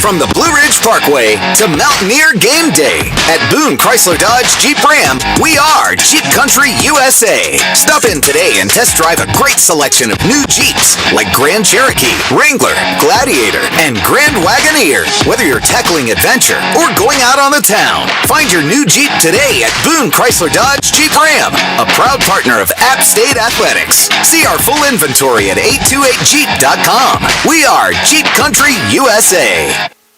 From the Blue Ridge Parkway to Mountaineer Game Day. At Boone Chrysler Dodge Jeep Ram, we are Jeep Country USA. Stop in today and test drive a great selection of new Jeeps like Grand Cherokee, Wrangler, Gladiator, and Grand Wagoneer. Whether you're tackling adventure or going out on the town, find your new Jeep today at Boone Chrysler Dodge Jeep Ram, a proud partner of App State Athletics. See our full inventory at 828jeep.com. We are Jeep Country USA.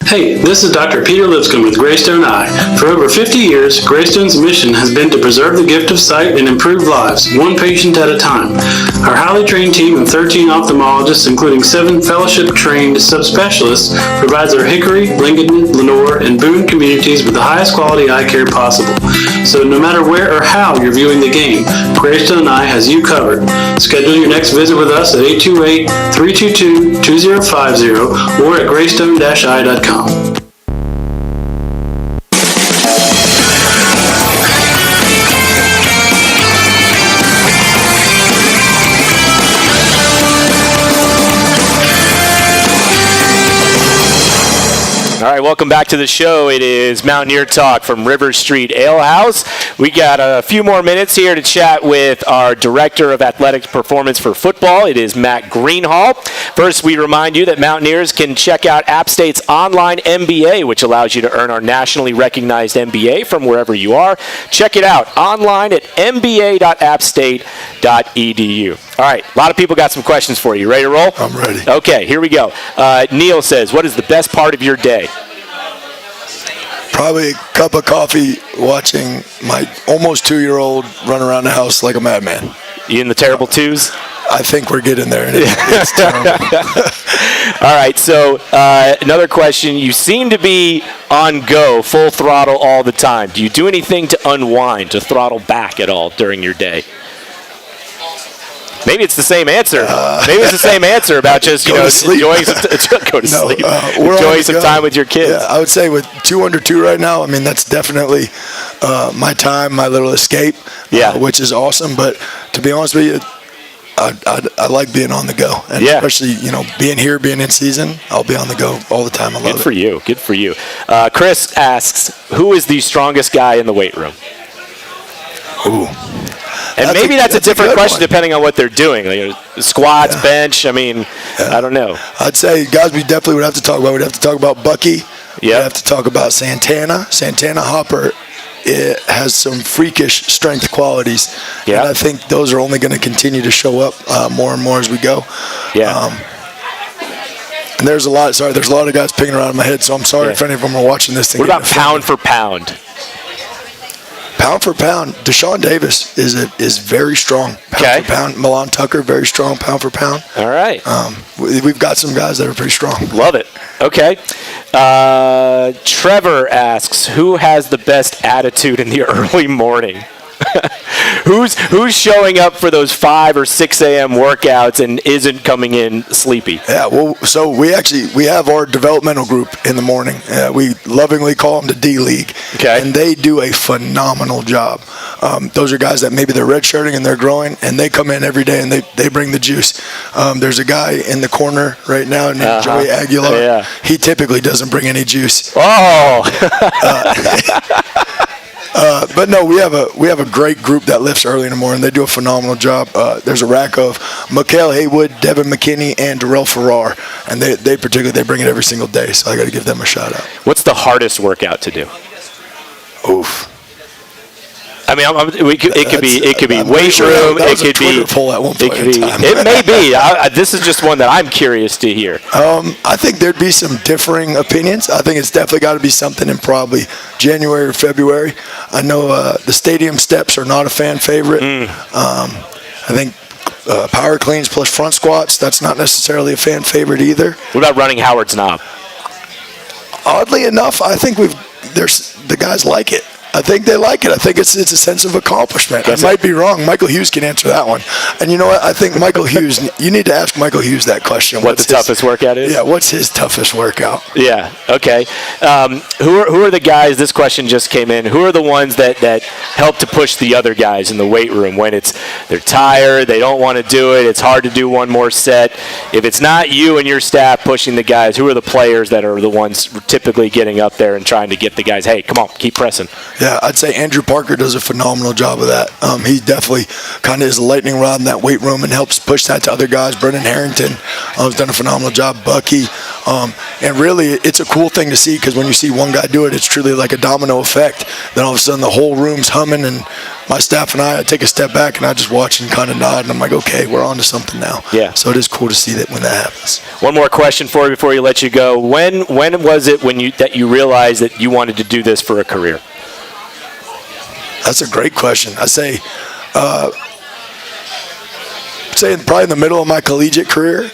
Hey, this is Dr. Peter Lipscomb with Greystone Eye. For over 50 years, Greystone's mission has been to preserve the gift of sight and improve lives, one patient at a time. Our highly trained team of 13 ophthalmologists, including 7 fellowship-trained subspecialists, provides our Hickory, Lincoln, Lenore, and Boone communities with the highest quality eye care possible. So no matter where or how you're viewing the game, Greystone Eye has you covered. Schedule your next visit with us at 828-322-2050 or at greystone-eye.com. All right, welcome back to the show. It is Mountaineer Talk from River Street Ale House. We got a few more minutes here to chat with our Director of Athletic Performance for Football. It is Matt Greenhalgh. First, we remind you that Mountaineers can check out App State's online MBA, which allows you to earn our nationally recognized MBA from wherever you are. Check it out online at mba.appstate.edu. All right, a lot of people got some questions for you. Ready to roll? I'm ready. Okay, here we go. Neil says, what is the best part of your day? Probably a cup of coffee watching my almost 2-year-old run around the house like a madman. You in the terrible twos? I think we're getting there. It's terrible. All right, so another question. You seem to be on go, full throttle all the time. Do you do anything to unwind, to throttle back at all during your day? Maybe it's the same answer. Maybe it's the same answer about just enjoying some enjoying some time with your kids. Yeah, I would say with 2 under 2 right now, I mean that's definitely my time, my little escape. Which is awesome. But to be honest with you, I like being on the go, and especially being here, being in season. I'll be on the go all the time. I love it. Good for you. Chris asks, who is the strongest guy in the weight room? Ooh. And maybe that's a different question depending on what they're doing. Squats, bench, I don't know. I'd say guys we definitely would have to talk about. We'd have to talk about Bucky. We'd have to talk about Santana. Santana Hopper has some freakish strength qualities. And I think those are only going to continue to show up more and more as we go. And there's a lot of guys picking around in my head, so I'm sorry if any of them are watching this thing. What about pound for pound? Pound for pound, Deshaun Davis is very strong. Pound for pound. Milan Tucker, very strong pound for pound. All right. We've got some guys that are pretty strong. Love it. Okay. Trevor asks, who has the best attitude in the early morning? Who's showing up for those 5 or 6 a.m. workouts and isn't coming in sleepy? Yeah, well, so we have our developmental group in the morning. We lovingly call them the D League, and they do a phenomenal job. Those are guys that maybe they're redshirting and they're growing, and they come in every day and they bring the juice. There's a guy in the corner right now named Joey Aguilar. Yeah. He typically doesn't bring any juice. Oh. But no, we have a great group that lifts early in the morning. They do a phenomenal job. There's a rack of Mikael Haywood, Devin McKinney, and Darrell Farrar, and they bring it every single day. So I got to give them a shout out. What's the hardest workout to do? Oof. It could be weight room. It could be poll at one point in time. It may be. This is just one that I'm curious to hear. I think there'd be some differing opinions. I think it's definitely got to be something in probably January or February. I know the stadium steps are not a fan favorite. I think power cleans plus front squats, that's not necessarily a fan favorite either. What about running Howard's Knob? Oddly enough, I think the guys like it. I think they like it. I think it's a sense of accomplishment. I might be wrong. Michael Hughes can answer that one. And you know what? I think Michael Hughes, you need to ask Michael Hughes that question. What the toughest workout is? Yeah, what's his toughest workout? Yeah, okay. Who are the guys, this question just came in, who are the ones that help to push the other guys in the weight room when they're tired, they don't want to do it, it's hard to do one more set? If it's not you and your staff pushing the guys, who are the players that are the ones typically getting up there and trying to get the guys, hey, come on, keep pressing? Yeah, I'd say Andrew Parker does a phenomenal job of that. He definitely kind of is a lightning rod in that weight room and helps push that to other guys. Brendan Harrington has done a phenomenal job. Bucky. And really, it's a cool thing to see because when you see one guy do it, it's truly like a domino effect. Then all of a sudden, the whole room's humming, and my staff and I take a step back and I just watch and kind of nod, and I'm like, okay, we're on to something now. Yeah. So it is cool to see that when that happens. One more question for you before you let you go. When was it that you realized that you wanted to do this for a career? That's a great question. I say probably in the middle of my collegiate career,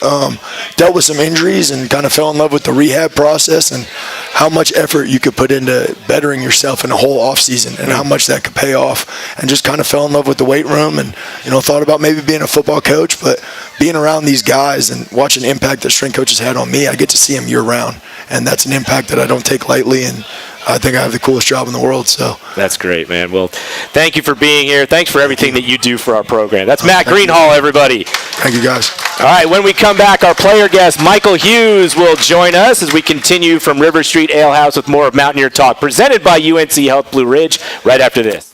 dealt with some injuries and kind of fell in love with the rehab process and how much effort you could put into bettering yourself in a whole off season and how much that could pay off, and just kind of fell in love with the weight room and thought about maybe being a football coach, but being around these guys and watching the impact that strength coaches had on me, I get to see them year round, and that's an impact that I don't take lightly, and I think I have the coolest job in the world. So that's great, man. Well, thank you for being here. Thanks for everything that you do for our program. That's Matt Greenhalgh, everybody. Thank you, guys. All right, when we come back, our player guest, Michael Hughes, will join us as we continue from River Street Ale House with more of Mountaineer Talk, presented by UNC Health Blue Ridge, right after this.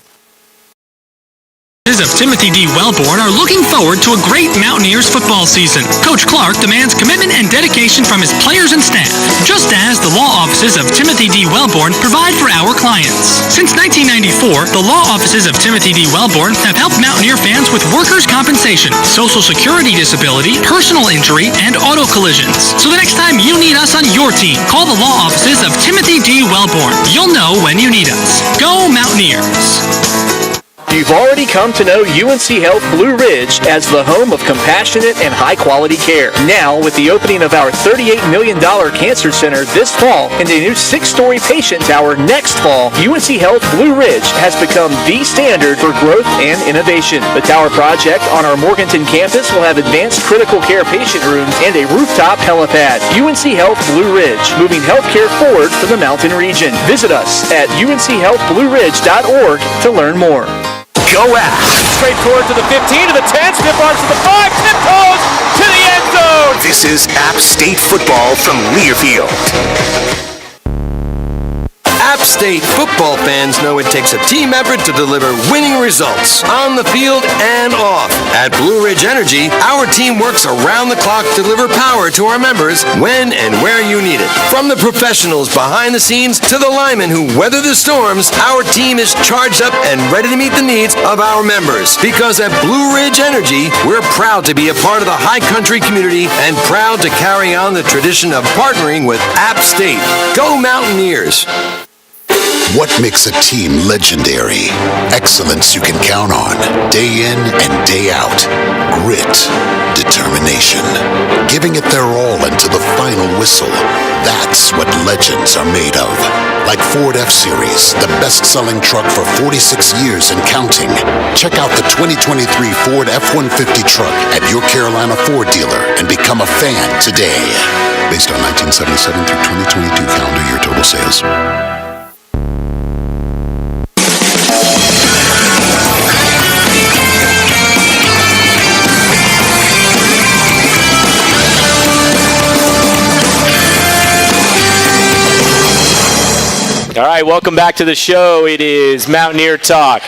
Of Timothy D. Wellborn are looking forward to a great Mountaineers football season. Coach Clark demands commitment and dedication from his players and staff, just as the law offices of Timothy D. Wellborn provide for our clients. Since 1994, the law offices of Timothy D. Wellborn have helped Mountaineer fans with workers' compensation, Social Security disability, personal injury, and auto collisions. So the next time you need us on your team, call the law offices of Timothy D. Wellborn. You'll know when you need us. Go Mountaineers! You've already come to know UNC Health Blue Ridge as the home of compassionate and high-quality care. Now, with the opening of our $38 million cancer center this fall and a new 6-story patient tower next fall, UNC Health Blue Ridge has become the standard for growth and innovation. The tower project on our Morganton campus will have advanced critical care patient rooms and a rooftop helipad. UNC Health Blue Ridge, moving healthcare forward for the mountain region. Visit us at unchealthblueridge.org to learn more. Go out. Straight forward to the 15, to the 10, stiff arms to the 5, tiptoes to the end zone. This is App State football from Learfield. App State football fans know it takes a team effort to deliver winning results on the field and off. At Blue Ridge Energy, our team works around the clock to deliver power to our members when and where you need it. From the professionals behind the scenes to the linemen who weather the storms, our team is charged up and ready to meet the needs of our members. Because at Blue Ridge Energy, we're proud to be a part of the high country community and proud to carry on the tradition of partnering with App State. Go Mountaineers! What makes a team legendary? Excellence you can count on, day in and day out. Grit, determination, giving it their all until the final whistle. That's what legends are made of. Like Ford F-Series, the best-selling truck for 46 years and counting. Check out the 2023 Ford F-150 truck at your Carolina Ford dealer and become a fan today. Based on 1977 through 2022 calendar year total sales. All right, welcome back to the show. It is Mountaineer Talk,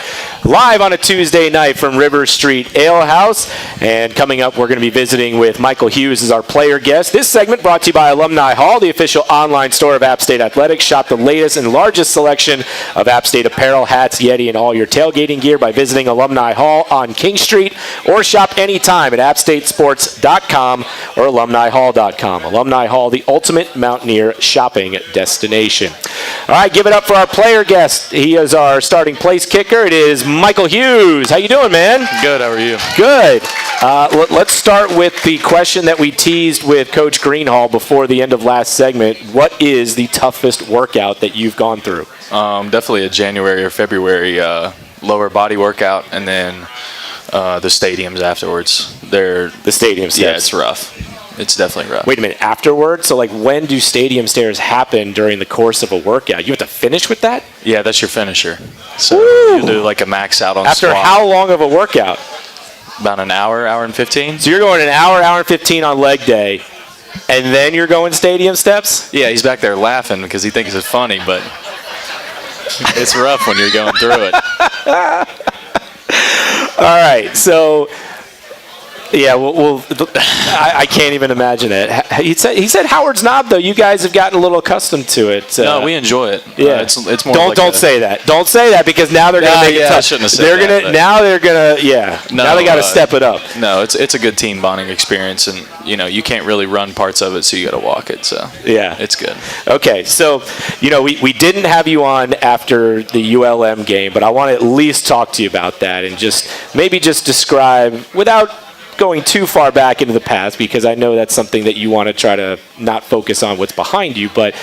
live on a Tuesday night from River Street Ale House. And coming up, we're going to be visiting with Michael Hughes as our player guest. This segment brought to you by Alumni Hall, the official online store of App State Athletics. Shop the latest and largest selection of App State apparel, hats, Yeti, and all your tailgating gear by visiting Alumni Hall on King Street, or shop anytime at appstatesports.com or alumnihall.com. Alumni Hall, the ultimate Mountaineer shopping destination. All right, give it up for our player guest. He is our starting place kicker. It is Michael Hughes. How you doing, man? Good. How are you? Good. Let's start with the question that we teased with Coach Greenhalgh before the end of last segment. What is the toughest workout that you've gone through? Definitely a January or February lower body workout, and then the stadiums afterwards. The stadium stairs. Yeah, it's rough. It's definitely rough. Wait a minute, afterwards? So, like, when do stadium stairs happen during the course of a workout? You have to finish with that? Yeah, that's your finisher. So you do like a max out on After squat. how long of a workout? About an hour, hour and 15. So you're going an hour and 15 on leg day, and then you're going stadium steps? Yeah, he's back there laughing because he thinks it's funny, but it's rough when you're going through it. All right, so yeah, I can't even imagine it. He said Howard's Knob, though. You guys have gotten a little accustomed to it. No, we enjoy it. Yeah, it's more. Don't say that. Don't say that because now they're gonna make it tough. I shouldn't have said that. Now they're gonna now they got to step it up. No, it's a good team bonding experience, and you can't really run parts of it, so you got to walk it. So yeah, it's good. Okay, so we didn't have you on after the ULM game, but I want to at least talk to you about that and maybe just describe without going too far back into the past, because I know that's something that you want to try to not focus on what's behind you, but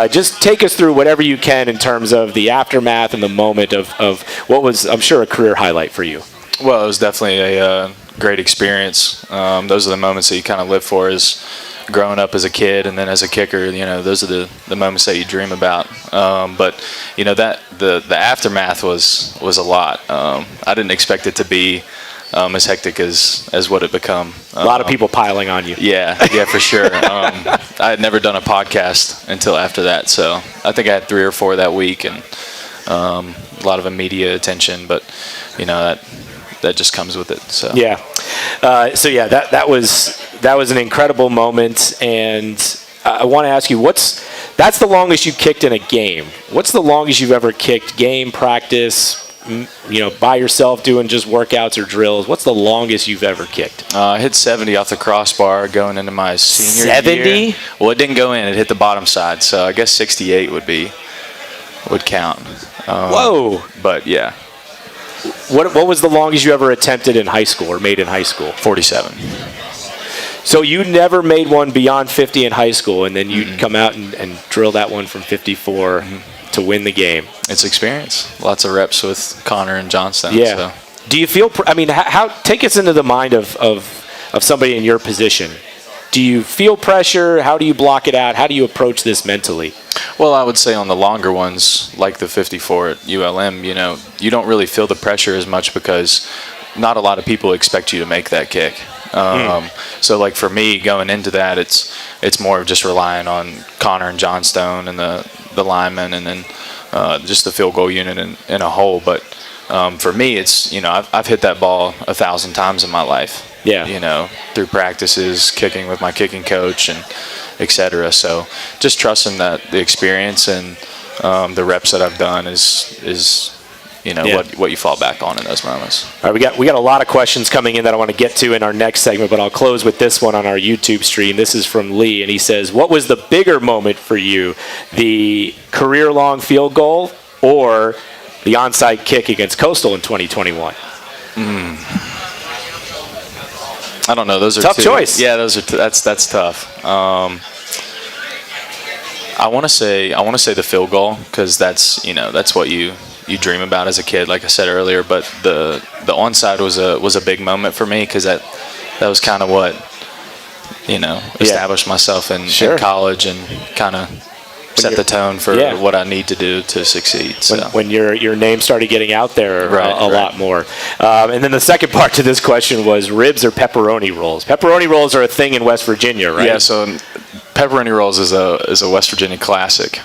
just take us through whatever you can in terms of the aftermath and the moment of what was, I'm sure, a career highlight for you. Well, it was definitely a great experience. Those are the moments that you kind of live for as growing up as a kid, and then as a kicker, those are the moments that you dream about. But that the aftermath was a lot. I didn't expect it to be as hectic as what it become. A lot of people piling on you. Yeah, for sure. I had never done a podcast until after that, so I think I had 3 or 4 that week, and a lot of media attention. But that just comes with it. So yeah, that was an incredible moment, and I want to ask you, that's the longest you kicked in a game. What's the longest you've ever kicked? Game, practice, by yourself doing just workouts or drills? What's the longest you've ever kicked? I hit 70 off the crossbar going into my senior 70? year. Well, it didn't go in. It hit the bottom side, so I guess 68 would count. Whoa! But yeah. What was the longest you ever attempted in high school or made in high school? 47. So you never made one beyond 50 in high school, and then you'd come out and drill that one from 54 to win the game. It's experience. Lots of reps with Connor and Johnstone. Yeah. So. Do you feel? How take us into the mind of somebody in your position. Do you feel pressure? How do you block it out? How do you approach this mentally? Well, I would say on the longer ones, like the 54 at ULM, you don't really feel the pressure as much because not a lot of people expect you to make that kick. So, like for me, going into that, it's more of just relying on Connor and Johnstone and the linemen, and then just the field goal unit in a whole. But for me, it's I've hit that ball 1,000 times in my life. Yeah. Through practices, kicking with my kicking coach, and etc. So just trusting that the experience and the reps that I've done is what you fall back on in those moments. All right, we got a lot of questions coming in that I want to get to in our next segment, but I'll close with this one on our YouTube stream. This is from Lee, and he says, what was the bigger moment for you, the career-long field goal or the onside kick against Coastal in 2021? I don't know. Those are tough choice. Yeah, those are that's tough. I want to say the field goal because that's what you dream about as a kid, like I said earlier. But the onside was a big moment for me because that was kind of what established myself in college and kind of set the tone for what I need to do to succeed. So. When your name started getting out there a lot more. And then the second part to this question was ribs or pepperoni rolls. Pepperoni rolls are a thing in West Virginia, right? Yeah, so pepperoni rolls is a West Virginia classic.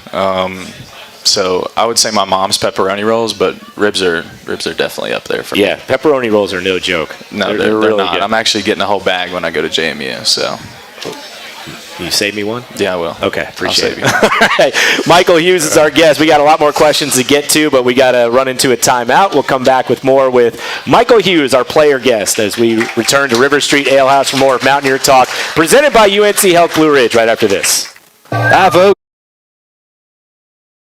So I would say my mom's pepperoni rolls, but ribs are definitely up there for me. Yeah, pepperoni rolls are no joke. No, they're really not. Good. I'm actually getting a whole bag when I go to JMU, so. Can you save me one? Yeah, I will. Okay, appreciate it. All right. Michael Hughes is our guest. We got a lot more questions to get to, but we got to run into a timeout. We'll come back with more with Michael Hughes, our player guest, as we return to River Street Ale House for more of Mountaineer Talk, presented by UNC Health Blue Ridge right after this.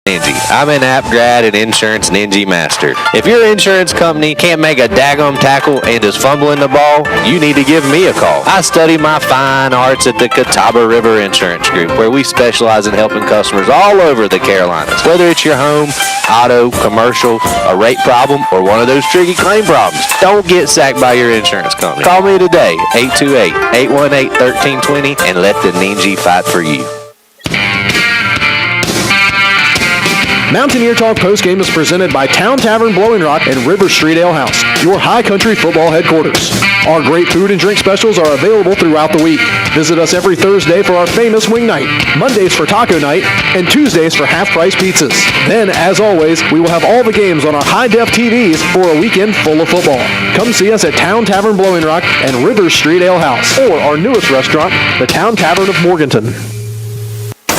Andy, I'm an app grad and insurance ninja master. If your insurance company can't make a daggum tackle and is fumbling the ball, you need to give me a call. I study my fine arts at the Catawba River Insurance Group, where we specialize in helping customers all over the Carolinas. Whether it's your home, auto, commercial, a rate problem, or one of those tricky claim problems, don't get sacked by your insurance company. Call me today, 828-818-1320, and let the ninja fight for you. Mountaineer Talk postgame is presented by Town Tavern Blowing Rock and River Street Ale House, your high country football headquarters. Our great food and drink specials are available throughout the week. Visit us every Thursday for our famous wing night, Mondays for taco night, and Tuesdays for half-price pizzas. Then, as always, we will have all the games on our high-def TVs for a weekend full of football. Come see us at Town Tavern Blowing Rock and River Street Ale House, or our newest restaurant, the Town Tavern of Morganton.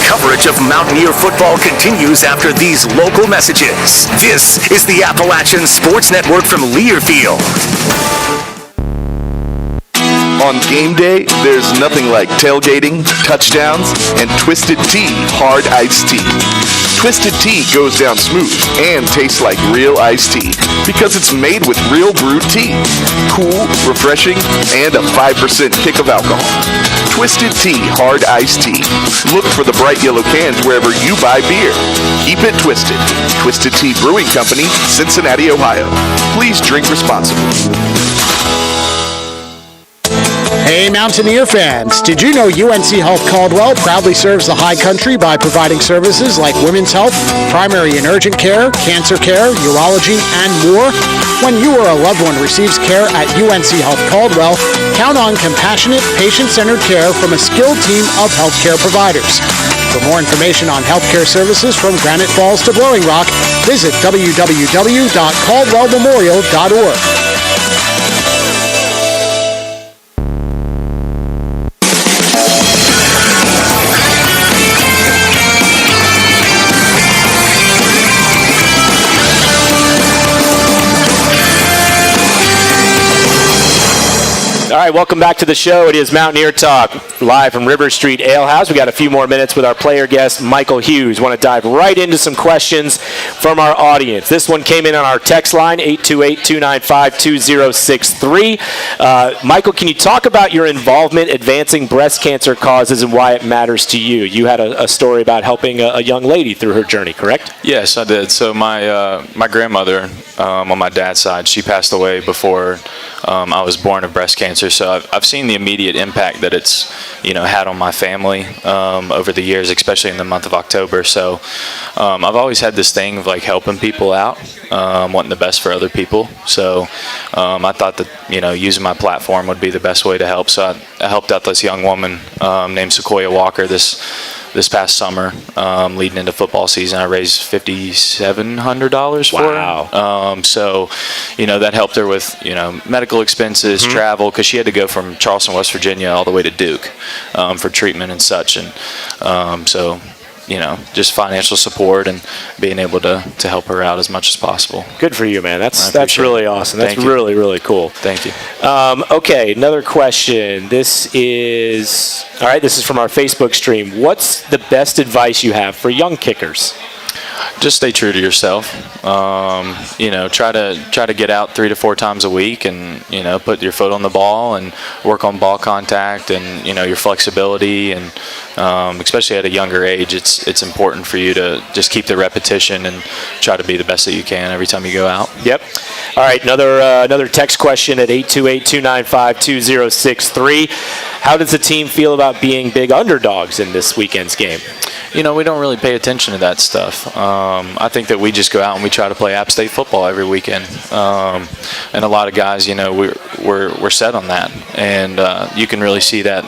Coverage of Mountaineer football continues after these local messages. This is the Appalachian Sports Network from Learfield. On game day, there's nothing like tailgating, touchdowns, and Twisted Tea hard iced tea. Twisted Tea goes down smooth and tastes like real iced tea because it's made with real brewed tea. Cool, refreshing, and a 5% kick of alcohol. Twisted Tea hard iced tea. Look for the bright yellow cans wherever you buy beer. Keep it twisted. Twisted Tea Brewing Company, Cincinnati, Ohio. Please drink responsibly. Hey Mountaineer fans, did you know UNC Health Caldwell proudly serves the high country by providing services like women's health, primary and urgent care, cancer care, urology, and more? When you or a loved one receives care at UNC Health Caldwell, count on compassionate, patient-centered care from a skilled team of healthcare providers. For more information on healthcare services from Granite Falls to Blowing Rock, visit www.caldwellmemorial.org. All right, welcome back to the show. It is Mountaineer Talk, live from River Street Ale House. We got a few more minutes with our player guest, Michael Hughes. Want to dive right into some questions from our audience. This one came in on our text line, 828-295-2063. Michael, can you talk about your involvement advancing breast cancer causes and why it matters to you? You had a story about helping a young lady through her journey, correct? Yes, I did. So my grandmother on my dad's side, she passed away before I was born of breast cancer. So I've seen the immediate impact that it's had on my family over the years, especially in the month of October. So I've always had this thing of like helping people out, wanting the best for other people. So I thought that using my platform would be the best way to help. So I helped out this young woman named Sequoia Walker this past summer, leading into football season. I raised $5,700 for her. Wow. So, that helped her with, medical expenses, travel, because she had to go from Charleston, West Virginia, all the way to Duke for treatment and such. And so, just financial support and being able to help her out as much as possible. Good for you, man. That's really awesome. That's really, really cool. Thank you. Okay, another question. This is from our Facebook stream. What's the best advice you have for young kickers? Just stay true to yourself. Try to get out 3 to 4 times a week, and put your foot on the ball and work on ball contact and your flexibility, and especially at a younger age, it's important for you to just keep the repetition and try to be the best that you can every time you go out. Yep. All right, another text question at 828-295-2063. How does the team feel about being big underdogs in this weekend's game? We don't really pay attention to that stuff. I think that we just go out and we try to play App State football every weekend. And a lot of guys, we're set on that. And you can really see that,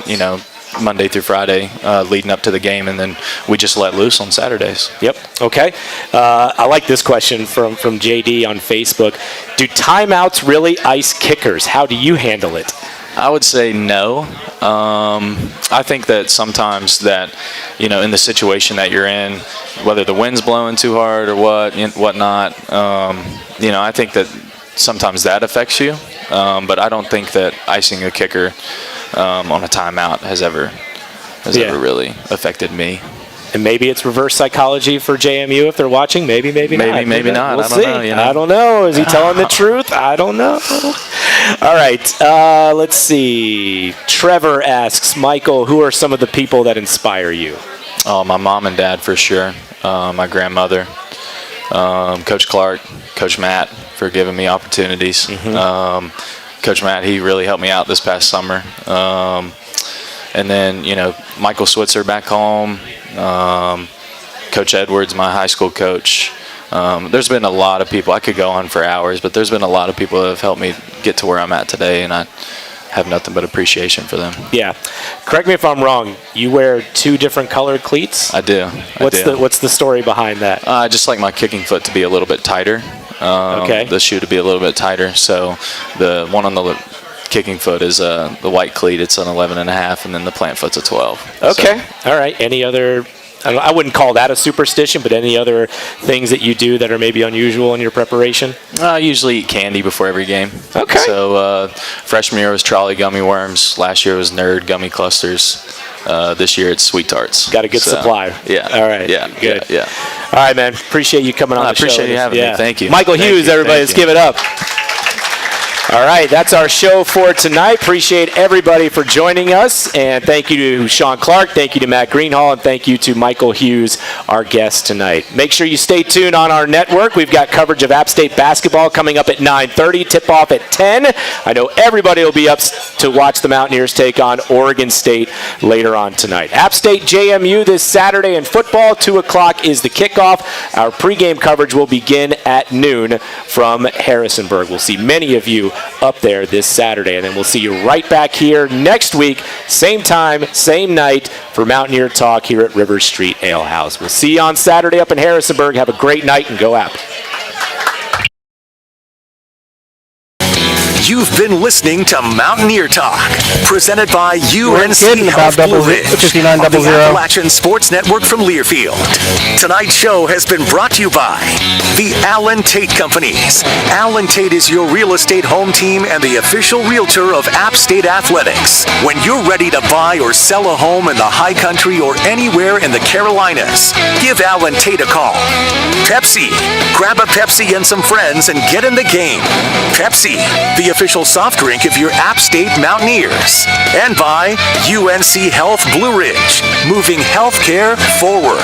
Monday through Friday leading up to the game, and then we just let loose on Saturdays. Yep. Okay. I like this question from JD on Facebook. Do timeouts really ice kickers? How do you handle it? I would say no. I think that sometimes that, in the situation that you're in, whether the wind's blowing too hard or whatnot, I think that sometimes that affects you. But I don't think that icing a kicker on a timeout has ever really affected me. And maybe it's reverse psychology for JMU if they're watching. Maybe not. Maybe not. We'll I don't see. know. You know? I don't know. Is he telling the truth? I don't know. All right. Let's see. Trevor asks, Michael, who are some of the people that inspire you? Oh, my mom and dad for sure. My grandmother, Coach Clark, Coach Matt for giving me opportunities. Coach Matt, he really helped me out this past summer. And then, Michael Switzer back home, Coach Edwards, my high school coach. There's been a lot of people. I could go on for hours, but there's been a lot of people that have helped me get to where I'm at today, and I have nothing but appreciation for them. Yeah. Correct me if I'm wrong. You wear 2 different colored cleats? I do. What's the story behind that? I just like my kicking foot to be a little bit tighter. Okay. The shoe to be a little bit tighter. So the one on the kicking foot is the white cleat. It's an 11.5, and then the plant foot's a 12. Okay. All right. Any other? I wouldn't call that a superstition, but any other things that you do that are maybe unusual in your preparation? I usually eat candy before every game. Okay. So freshman year was trolley gummy worms. Last year was Nerd gummy clusters. This year it's Sweet Tarts. Got a good supply. Yeah. All right. Yeah. Good. Yeah. All right, man. Appreciate you coming on the show. I appreciate you having me. Thank you. Michael Hughes, everybody. Let's give it up. All right, that's our show for tonight. Appreciate everybody for joining us. And thank you to Shawn Clark, thank you to Matt Greenhalgh, and thank you to Michael Hughes, our guest tonight. Make sure you stay tuned on our network. We've got coverage of App State basketball coming up at 9:30, tip-off at 10. I know everybody will be up to watch the Mountaineers take on Oregon State later on tonight. App State JMU this Saturday in football. 2 o'clock is the kickoff. Our pregame coverage will begin at noon from Harrisonburg. We'll see many of you up there this Saturday, and then we'll see you right back here next week, same time, same night, for Mountaineer Talk here at Rivers Street Ale House. We'll see you on Saturday up in Harrisonburg. Have a great night, and go App. You've been listening to Mountaineer Talk, presented by UNC Health Blue Ridge on the Appalachian Sports Network from Learfield. Tonight's show has been brought to you by the Allen Tate Companies. Allen Tate is your real estate home team and the official realtor of App State Athletics. When you're ready to buy or sell a home in the high country or anywhere in the Carolinas, give Allen Tate a call. Pepsi. Grab a Pepsi and some friends and get in the game. Pepsi, the official soft drink of your App State Mountaineers. And by UNC Health Blue Ridge, moving healthcare forward.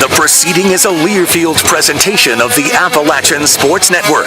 The proceeding is a Learfield presentation of the Appalachian Sports Network.